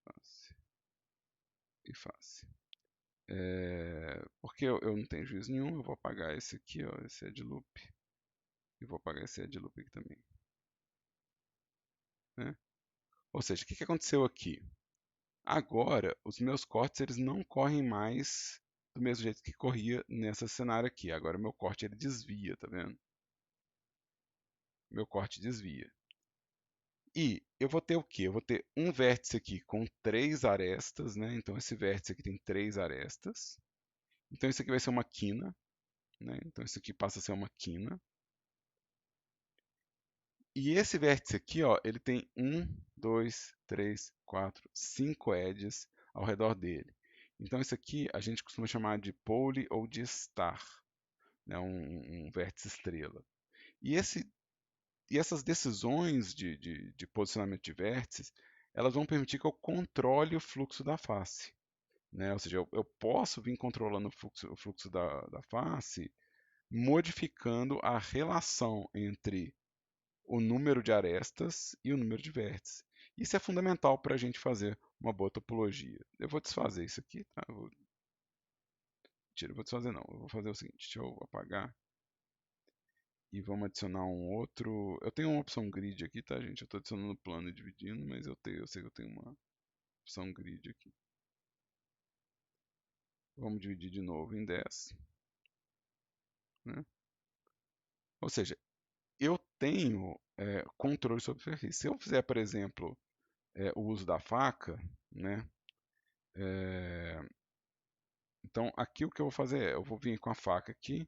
face e face. Porque eu não tenho juízo nenhum, eu vou apagar esse aqui, ó, esse add loop, e vou apagar esse add loop aqui também, né? Ou seja, o que aconteceu aqui? Agora, os meus cortes eles não correm mais do mesmo jeito que corria nesse cenário aqui. Agora, o meu corte ele desvia, tá vendo? Meu corte desvia. E eu vou ter o quê? Eu vou ter um vértice aqui com 3 arestas, né? Então, esse vértice aqui tem 3 arestas. Então, isso aqui vai ser uma quina, né? Então, isso aqui passa a ser uma quina. E esse vértice aqui, ó, ele tem 2, 3, 4, 5 edges ao redor dele. Então, isso aqui a gente costuma chamar de pole ou de star, né? um vértice estrela. E essas decisões de posicionamento de vértices, elas vão permitir que eu controle o fluxo da face, né? Ou seja, eu posso vir controlando o fluxo da face, modificando a relação entre o número de arestas e o número de vértices. Isso é fundamental para a gente fazer uma boa topologia. Eu vou desfazer isso aqui, tá? Mentira, eu vou desfazer não. Eu vou fazer o seguinte, deixa eu apagar e vamos adicionar um outro. Eu tenho uma opção grid aqui, tá, gente? Eu estou adicionando plano e dividindo, mas eu sei que eu tenho uma opção grid aqui. Vamos dividir de novo em 10. Né? Ou seja, eu tenho controle sobre a superfície. Se eu fizer, por exemplo, o uso da faca, né, Então, aqui o que eu vou fazer é, eu vou vir com a faca aqui,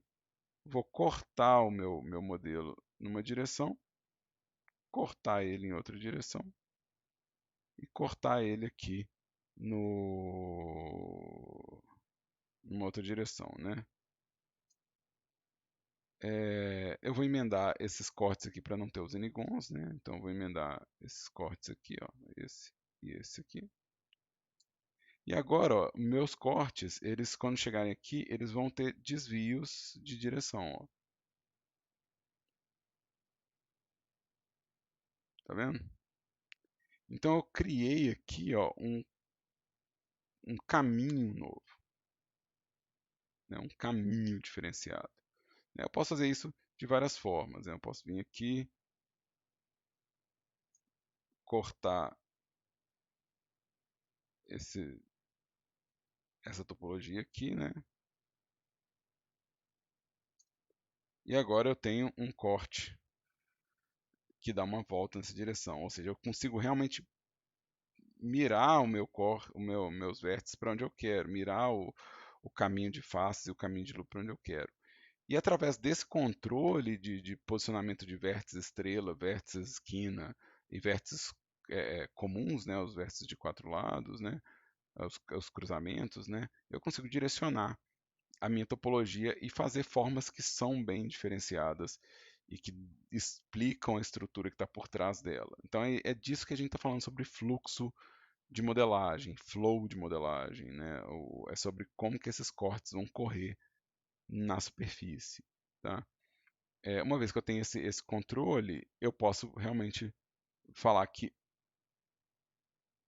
vou cortar o meu modelo numa direção, cortar ele em outra direção e cortar ele aqui no, numa outra direção, né? Eu vou emendar esses cortes aqui para não ter os N-gons, né? Então eu vou emendar esses cortes aqui, ó, esse e esse aqui. E agora, ó, meus cortes, eles quando chegarem aqui, eles vão ter desvios de direção, ó. Tá vendo? Então eu criei aqui, ó, um caminho novo, né? Um caminho diferenciado. Eu posso fazer isso de várias formas, né? Eu posso vir aqui, cortar esse, essa topologia aqui, né? E agora eu tenho um corte que dá uma volta nessa direção, ou seja, eu consigo realmente mirar meus vértices para onde eu quero, mirar o caminho de faces e o caminho de loop para onde eu quero. E através desse controle de posicionamento de vértices estrela, vértices esquina e vértices comuns, né, os vértices de quatro lados, né, os cruzamentos, né, eu consigo direcionar a minha topologia e fazer formas que são bem diferenciadas e que explicam a estrutura que está por trás dela. Então é disso que a gente está falando sobre fluxo de modelagem, flow de modelagem, né? É sobre como que esses cortes vão correr na superfície, tá? Uma vez que eu tenho esse controle, eu posso realmente falar que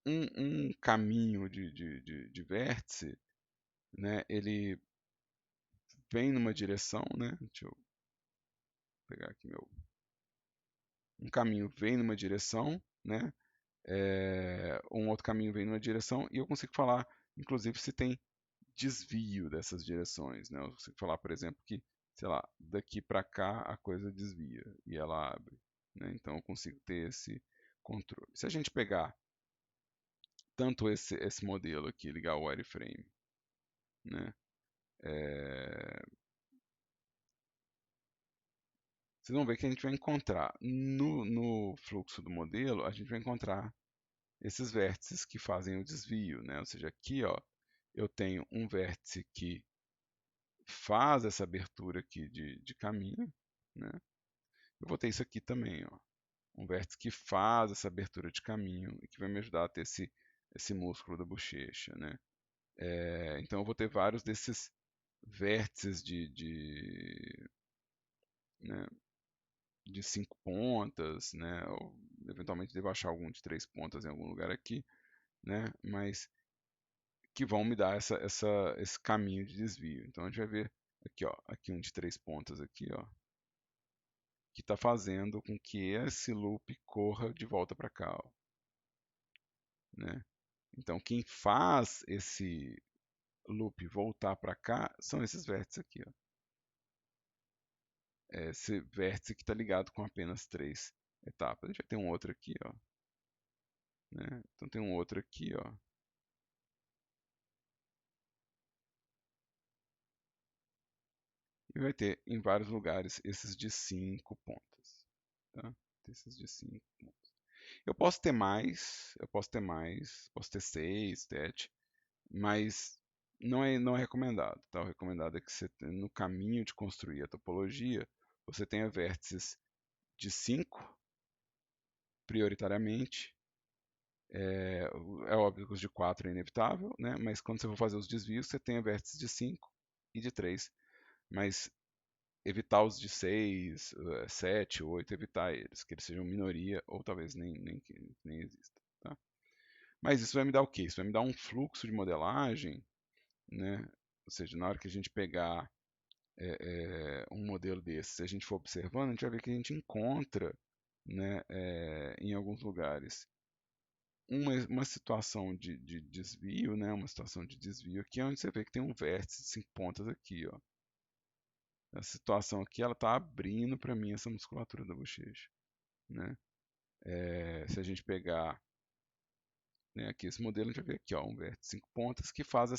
um caminho de vértice, né, ele vem numa direção, né? Deixa eu pegar aqui um caminho vem numa direção, né? Um outro caminho vem numa direção e eu consigo falar, inclusive, se tem desvio dessas direções, né? Eu consigo falar, por exemplo, que, sei lá, daqui para cá a coisa desvia e ela abre, né? Então eu consigo ter esse controle. Se a gente pegar tanto esse modelo aqui, ligar o wireframe, né? É, vocês vão ver que a gente vai encontrar no fluxo do modelo, a gente vai encontrar esses vértices que fazem o desvio, né? Ou seja, aqui, ó, eu tenho um vértice que faz essa abertura aqui de caminho, né? Eu vou ter isso aqui também, ó, um vértice que faz essa abertura de caminho e que vai me ajudar a ter esse músculo da bochecha, né? Então eu vou ter vários desses vértices né, de 5 pontas, né? Ou, eventualmente devo achar algum de 3 pontas em algum lugar aqui, né? Mas que vão me dar esse caminho de desvio. Então a gente vai ver aqui, ó, aqui um de 3 pontas aqui, ó, que está fazendo com que esse loop corra de volta para cá, ó, né? Então quem faz esse loop voltar para cá são esses vértices aqui, ó. Esse vértice que está ligado com apenas 3 etapas. A gente vai ter um outro aqui, ó, né? Então tem um outro aqui, ó. E vai ter em vários lugares esses de 5 pontas, tá? Esses de 5 pontas. Eu posso ter mais, posso ter 6, 7, mas não é recomendado, tá? O recomendado é que você, no caminho de construir a topologia, você tenha vértices de 5 prioritariamente. É óbvio que os de 4 é inevitável, né? Mas quando você for fazer os desvios, você tenha vértices de 5 e de 3. Mas evitar os de 6, 7, 8, evitar eles, que eles sejam minoria ou talvez nem exista. Tá? Mas isso vai me dar o quê? Isso vai me dar um fluxo de modelagem, né? Ou seja, na hora que a gente pegar um modelo desse, se a gente for observando, a gente vai ver que a gente encontra, né, em alguns lugares uma situação de desvio, né, uma situação de desvio aqui, onde você vê que tem um vértice de 5 pontas aqui, ó. A situação aqui, ela está abrindo para mim essa musculatura da bochecha, né? Se a gente pegar, né, aqui esse modelo, a gente vai ver aqui, ó, um vértice de 5 pontas que faz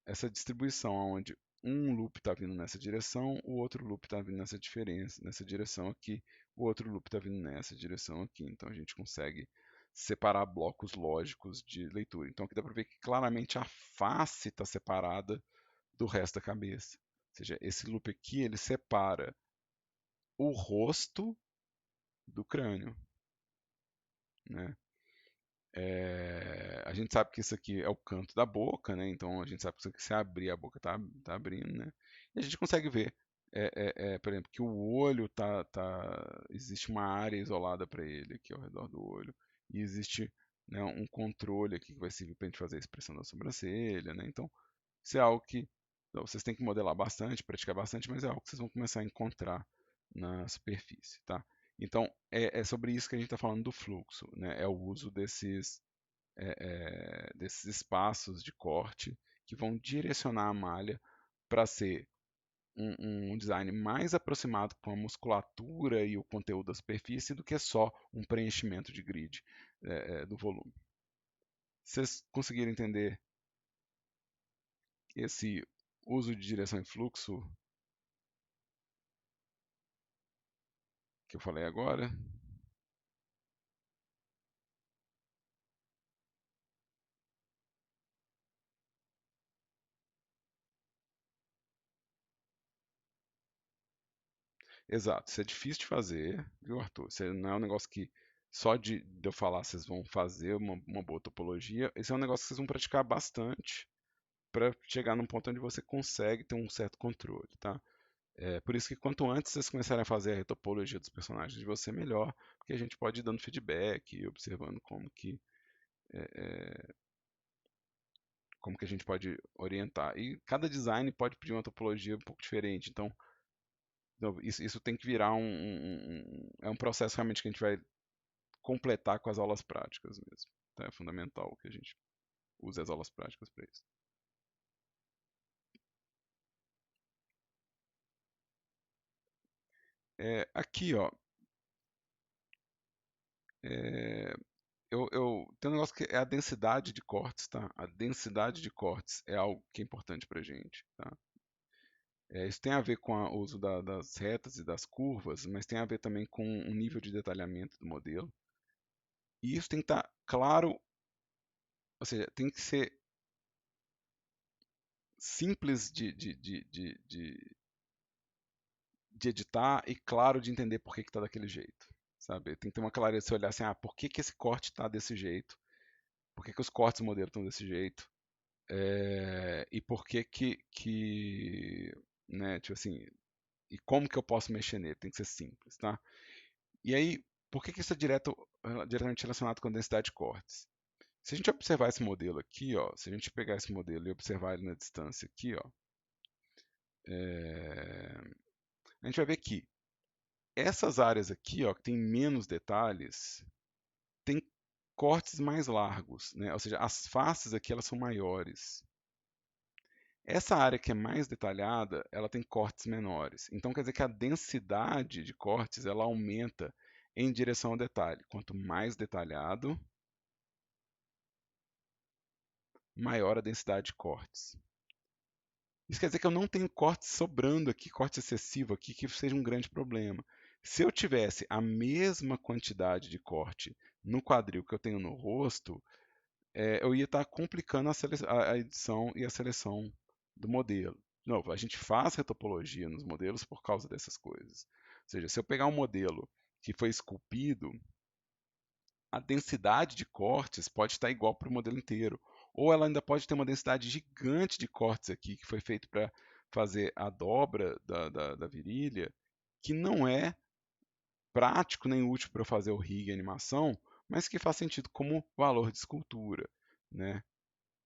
essa distribuição onde um loop está vindo nessa direção, o outro loop está vindo nessa direção aqui, o outro loop está vindo nessa direção aqui. Então a gente consegue separar blocos lógicos de leitura. Então aqui dá para ver que claramente a face está separada do resto da cabeça. Ou seja, esse loop aqui ele separa o rosto do crânio, né? A gente sabe que isso aqui é o canto da boca, né? Então a gente sabe que isso aqui, se abrir a boca tá abrindo, né? E a gente consegue ver, por exemplo, que o olho existe uma área isolada para ele aqui ao redor do olho e existe, né, um controle aqui que vai servir para a gente fazer a expressão da sobrancelha, né? Então isso é algo que vocês têm que modelar bastante, praticar bastante, mas é algo que vocês vão começar a encontrar na superfície, tá? Então, é sobre isso que a gente está falando do fluxo, né? É o uso desses espaços de corte que vão direcionar a malha para ser um design mais aproximado com a musculatura e o conteúdo da superfície do que só um preenchimento de grid do volume. Vocês conseguiram entender esse uso de direção e fluxo que eu falei agora? Exato, isso é difícil de fazer, viu, Arthur? Isso não é um negócio que só de eu falar vocês vão fazer uma boa topologia. Esse é um negócio que vocês vão praticar bastante para chegar num ponto onde você consegue ter um certo controle, tá? Por isso que quanto antes vocês começarem a fazer a retopologia dos personagens de você, melhor, porque a gente pode ir dando feedback e observando como que a gente pode orientar. E cada design pode pedir uma topologia um pouco diferente, então isso tem que virar é um processo realmente que a gente vai completar com as aulas práticas mesmo. Tá? É fundamental que a gente use as aulas práticas para isso. Aqui, ó, é, tem um negócio que é a densidade de cortes, tá? A densidade de cortes é algo que é importante para a gente, tá? Isso tem a ver com o uso das retas e das curvas, mas tem a ver também com o nível de detalhamento do modelo. E isso tem que estar claro, ou seja, tem que ser simples de editar e claro de entender por que está daquele jeito, sabe? Tem que ter uma clareza de você olhar assim, por que esse corte está desse jeito? Por que os cortes do modelo estão desse jeito? E por que, né, tipo assim, e como que eu posso mexer nele? Tem que ser simples, tá? E aí, por que isso é diretamente relacionado com a densidade de cortes? Se a gente observar esse modelo aqui, ó, se a gente pegar esse modelo e observar ele na distância aqui, ó, é, a gente vai ver que essas áreas aqui, ó, que tem menos detalhes, tem cortes mais largos, né? Ou seja, as faces aqui elas são maiores. Essa área que é mais detalhada, ela tem cortes menores. Então quer dizer que a densidade de cortes ela aumenta em direção ao detalhe. Quanto mais detalhado, maior a densidade de cortes. Isso quer dizer que eu não tenho corte sobrando aqui, corte excessivo aqui, que seja um grande problema. Se eu tivesse a mesma quantidade de corte no quadril que eu tenho no rosto, eu ia estar complicando a edição e a seleção do modelo. De novo, a gente faz retopologia nos modelos por causa dessas coisas. Ou seja, se eu pegar um modelo que foi esculpido, a densidade de cortes pode estar igual para o modelo inteiro. Ou ela ainda pode ter uma densidade gigante de cortes aqui, que foi feito para fazer a dobra da virilha, que não é prático nem útil para eu fazer o rig e a animação, mas que faz sentido como valor de escultura, né?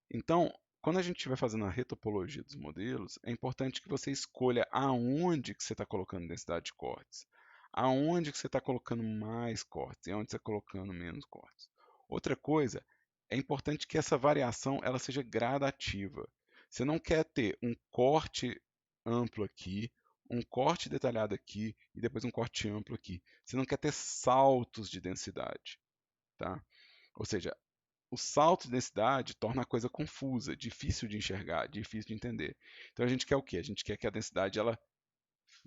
Então, quando a gente estiver fazendo a retopologia dos modelos, é importante que você escolha aonde que você está colocando densidade de cortes, aonde que você está colocando mais cortes e aonde você está colocando menos cortes. Outra coisa, é importante que essa variação ela seja gradativa. Você não quer ter um corte amplo aqui, um corte detalhado aqui e depois um corte amplo aqui. Você não quer ter saltos de densidade, tá? Ou seja, o salto de densidade torna a coisa confusa, difícil de enxergar, difícil de entender. Então a gente quer o quê? A gente quer que a densidade ela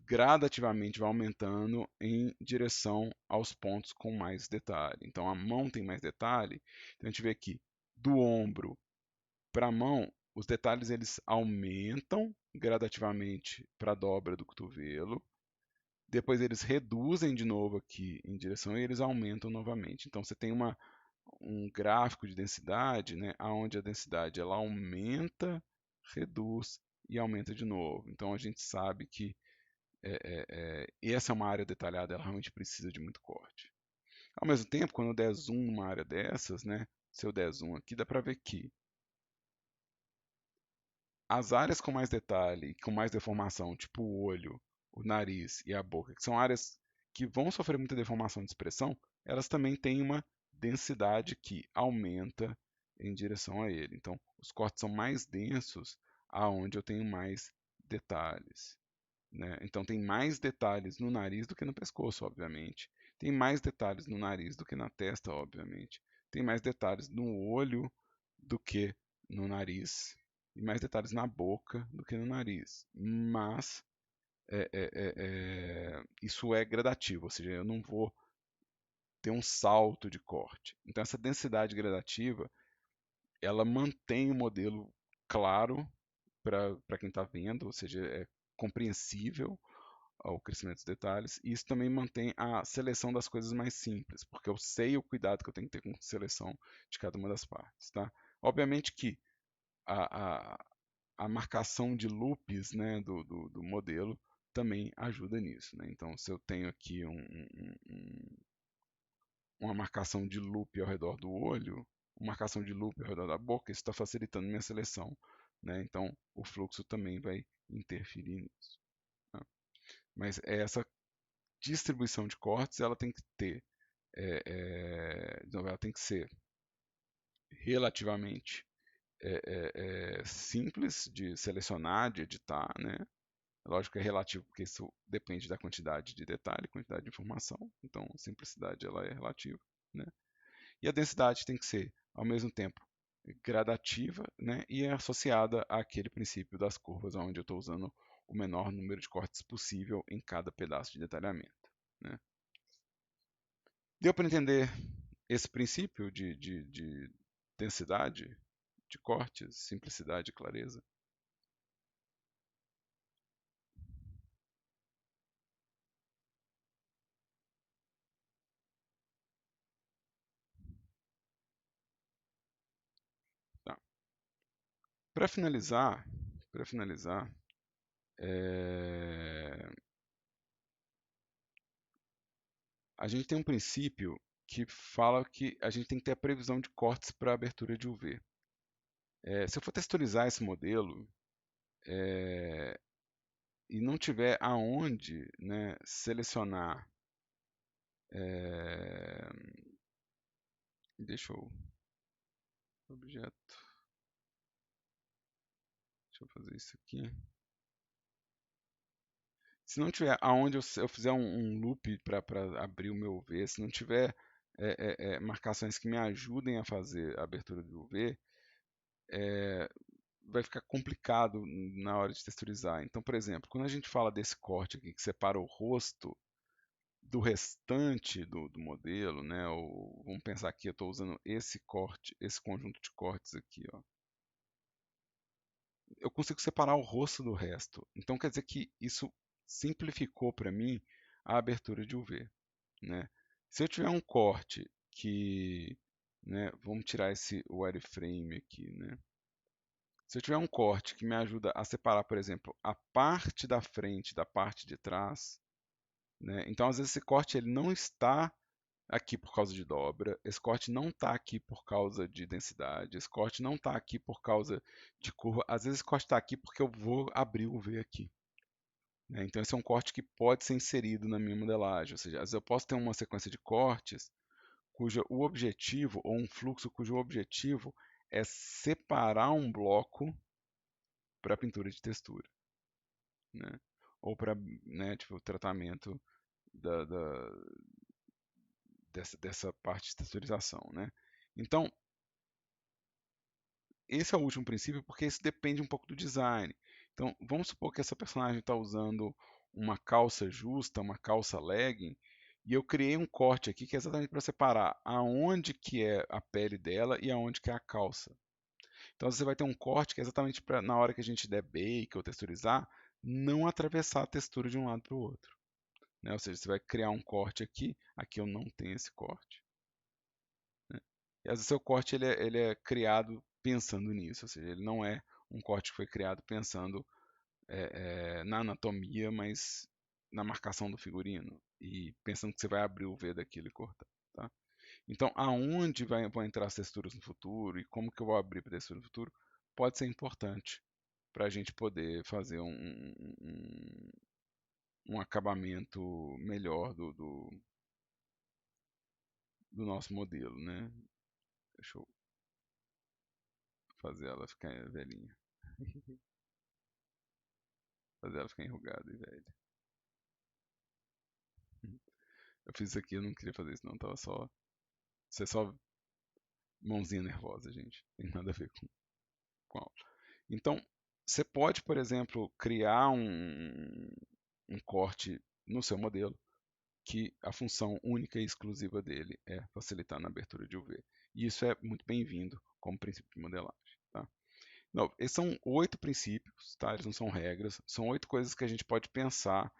gradativamente vá aumentando em direção aos pontos com mais detalhe. Então a mão tem mais detalhe, então a gente vê aqui do ombro para a mão, os detalhes eles aumentam gradativamente para a dobra do cotovelo, depois eles reduzem de novo aqui em direção e eles aumentam novamente. Então você tem um gráfico de densidade, né, onde a densidade ela aumenta, reduz e aumenta de novo. Então a gente sabe que essa é uma área detalhada, ela realmente precisa de muito corte. Ao mesmo tempo, quando eu der zoom numa área dessas, né, se eu der zoom aqui, dá para ver que as áreas com mais detalhe e com mais deformação, tipo o olho, o nariz e a boca, que são áreas que vão sofrer muita deformação de expressão, elas também têm uma densidade que aumenta em direção a ele. Então, os cortes são mais densos aonde eu tenho mais detalhes. Né? Então, tem mais detalhes no nariz do que no pescoço, obviamente. Tem mais detalhes no nariz do que na testa, obviamente. Tem mais detalhes no olho do que no nariz. E mais detalhes na boca do que no nariz. Mas isso é gradativo, ou seja, eu não vou ter um salto de corte. Então, essa densidade gradativa, ela mantém o modelo claro para quem está vendo, ou seja, é compreensível ao crescimento dos detalhes, e isso também mantém a seleção das coisas mais simples, porque eu sei o cuidado que eu tenho que ter com a seleção de cada uma das partes, tá? Obviamente que a, a, a marcação de loops, né, do modelo também ajuda nisso, né? Então, se eu tenho aqui uma marcação de loop ao redor do olho, uma marcação de loop ao redor da boca, isso está facilitando minha seleção, né? Então, o fluxo também vai interferir nisso. Tá? Mas essa distribuição de cortes ela tem que ter, ela tem que ser relativamente simples de selecionar, de editar, né? Lógico que é relativo porque isso depende da quantidade de detalhe, quantidade de informação, então a simplicidade ela é relativa, né? E a densidade tem que ser, ao mesmo tempo, gradativa, né? E é associada àquele princípio das curvas, onde eu estou usando o menor número de cortes possível em cada pedaço de detalhamento, né? Deu para entender esse princípio de densidade, de cortes, simplicidade e clareza? Tá. Para finalizar, é, a gente tem um princípio que fala que a gente tem que ter a previsão de cortes para abertura de UV. Se eu for texturizar esse modelo é, e não tiver aonde, né, selecionar, é, deixa eu, objeto, deixa eu fazer isso aqui. Se não tiver aonde eu fizer um loop para abrir o meu UV, se não tiver marcações que me ajudem a fazer a abertura do UV, é, vai ficar complicado na hora de texturizar. Então, por exemplo, quando a gente fala desse corte aqui que separa o rosto do restante do modelo, né? Ou, vamos pensar aqui, eu estou usando esse corte, esse conjunto de cortes aqui, ó. Eu consigo separar o rosto do resto. Então quer dizer que isso simplificou para mim a abertura de UV, né? Se eu tiver um corte que, né, vamos tirar esse wireframe aqui, né? Se eu tiver um corte que me ajuda a separar, por exemplo, a parte da frente da parte de trás, né? Então às vezes esse corte ele não está aqui por causa de dobra, esse corte não está aqui por causa de densidade, esse corte não está aqui por causa de curva, às vezes esse corte está aqui porque eu vou abrir o V aqui. Né? Então esse é um corte que pode ser inserido na minha modelagem, ou seja, às vezes eu posso ter uma sequência de cortes cujo o objetivo, ou um fluxo cujo objetivo é separar um bloco para pintura de textura, né? Ou para, né, tipo, tratamento da, da, dessa parte de texturização, né? Então, esse é o último princípio porque isso depende um pouco do design. Então, vamos supor que essa personagem está usando uma calça justa, uma calça legging, e eu criei um corte aqui que é exatamente para separar aonde que é a pele dela e aonde que é a calça. Então você vai ter um corte que é exatamente para na hora que a gente der bake ou texturizar, não atravessar a textura de um lado para o outro, né? Ou seja, você vai criar um corte aqui, aqui eu não tenho esse corte, né? E às vezes o seu corte ele é criado pensando nisso, ou seja, ele não é um corte que foi criado pensando na anatomia, mas na marcação do figurino e pensando que você vai abrir o V daquilo e cortar, tá? Então, aonde vão entrar as texturas no futuro e como que eu vou abrir para textura no futuro, pode ser importante para a gente poder fazer um acabamento melhor do nosso modelo, né? Deixa eu fazer ela ficar velhinha, fazer ela ficar enrugada e velha. Eu fiz isso aqui, eu não queria fazer isso não, tava só. Isso é só mãozinha nervosa, gente. Tem nada a ver com aula. Então, você pode, por exemplo, criar um corte no seu modelo que a função única e exclusiva dele é facilitar na abertura de UV. E isso é muito bem-vindo como princípio de modelagem. Tá? Não, esses são 8 princípios, tá? Eles não são regras, são 8 coisas que a gente pode pensar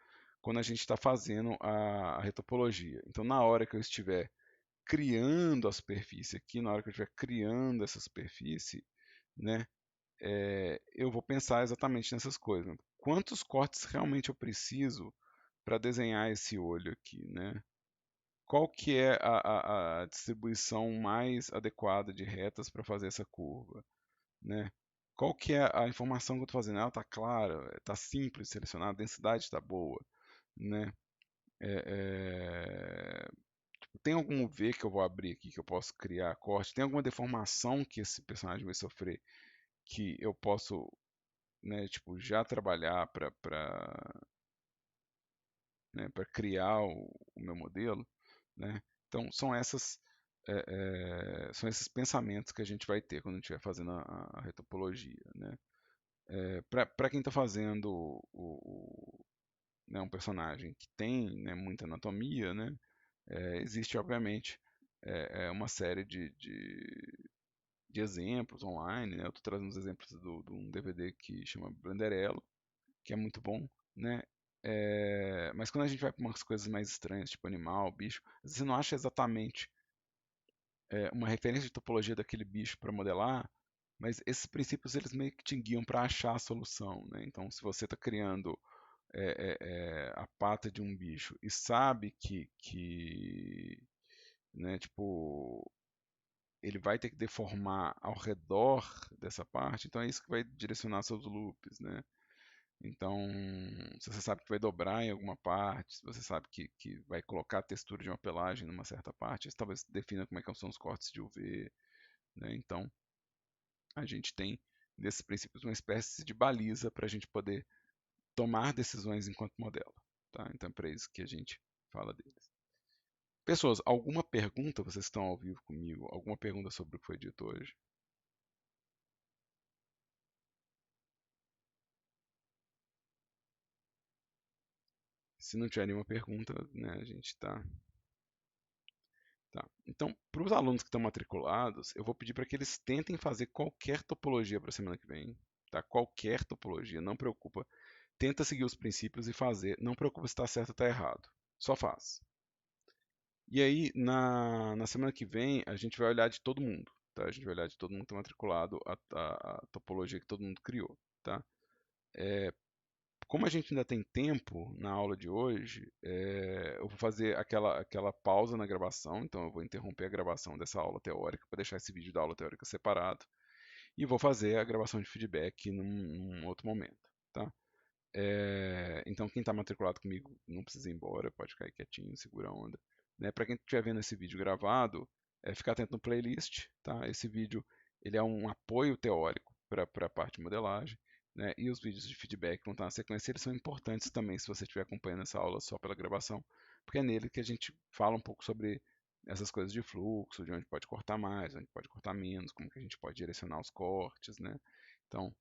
quando a gente está fazendo a retopologia. Então, na hora que eu estiver criando a superfície aqui, na hora que eu estiver criando essa superfície, né, eu vou pensar exatamente nessas coisas. Né? Quantos cortes realmente eu preciso para desenhar esse olho aqui, né? Qual que é a distribuição mais adequada de retas para fazer essa curva, né? Qual que é a informação que eu estou fazendo? Ela está clara, está simples de selecionar, a densidade está boa, né? Tem algum V que eu vou abrir aqui que eu posso criar corte? Tem alguma deformação que esse personagem vai sofrer que eu posso, né, tipo, já trabalhar para criar o meu modelo, né? Então são esses pensamentos que a gente vai ter quando a gente estiver fazendo a retopologia, né? Para quem está fazendo né, um personagem que tem, né, muita anatomia, né? Existe obviamente uma série de exemplos online, né? Eu estou trazendo os exemplos de um DVD que chama Blenderello, que é muito bom, né? Mas quando a gente vai para umas coisas mais estranhas, tipo animal, bicho, às vezes você não acha exatamente uma referência de topologia daquele bicho para modelar, mas esses princípios eles meio que te guiam para achar a solução, né? Então, se você está criando a pata de um bicho e sabe que né, tipo, ele vai ter que deformar ao redor dessa parte, então é isso que vai direcionar seus loops, né? Então, se você sabe que vai dobrar em alguma parte, se você sabe que vai colocar a textura de uma pelagem numa certa parte, isso talvez defina como é que são os cortes de UV, né? Então, a gente tem nesses princípios uma espécie de baliza para a gente poder tomar decisões enquanto modelo, tá? Então, é para isso que a gente fala deles. Pessoas, alguma pergunta? Vocês estão ao vivo comigo? Alguma pergunta sobre o que foi dito hoje? Se não tiver nenhuma pergunta, né, a gente está. Tá. Então, para os alunos que estão matriculados, eu vou pedir para que eles tentem fazer qualquer topologia para a semana que vem. Tá? Qualquer topologia, não preocupa. Tenta seguir os princípios e fazer. Não preocupa se está certo ou está errado. Só faz. E aí, na semana que vem, a gente vai olhar de todo mundo. Tá? A gente vai olhar de todo mundo que está matriculado a topologia que todo mundo criou. Tá? Como a gente ainda tem tempo na aula de hoje, eu vou fazer aquela pausa na gravação, então eu vou interromper a gravação dessa aula teórica para deixar esse vídeo da aula teórica separado e vou fazer a gravação de feedback num outro momento, tá? Então quem está matriculado comigo não precisa ir embora, pode ficar aí quietinho, segura a onda. Né? Para quem estiver vendo esse vídeo gravado, fica atento no playlist, tá? Esse vídeo ele é um apoio teórico para a parte de modelagem, né? E os vídeos de feedback que vão estar na sequência, eles são importantes também se você estiver acompanhando essa aula só pela gravação, porque é nele que a gente fala um pouco sobre essas coisas de fluxo, de onde pode cortar mais, onde pode cortar menos, como que a gente pode direcionar os cortes, né? Então,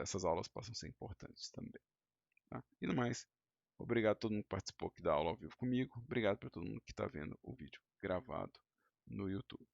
essas aulas passam a ser importantes também. Tá? E no mais, obrigado a todo mundo que participou aqui da aula ao vivo comigo. Obrigado para todo mundo que está vendo o vídeo gravado no YouTube.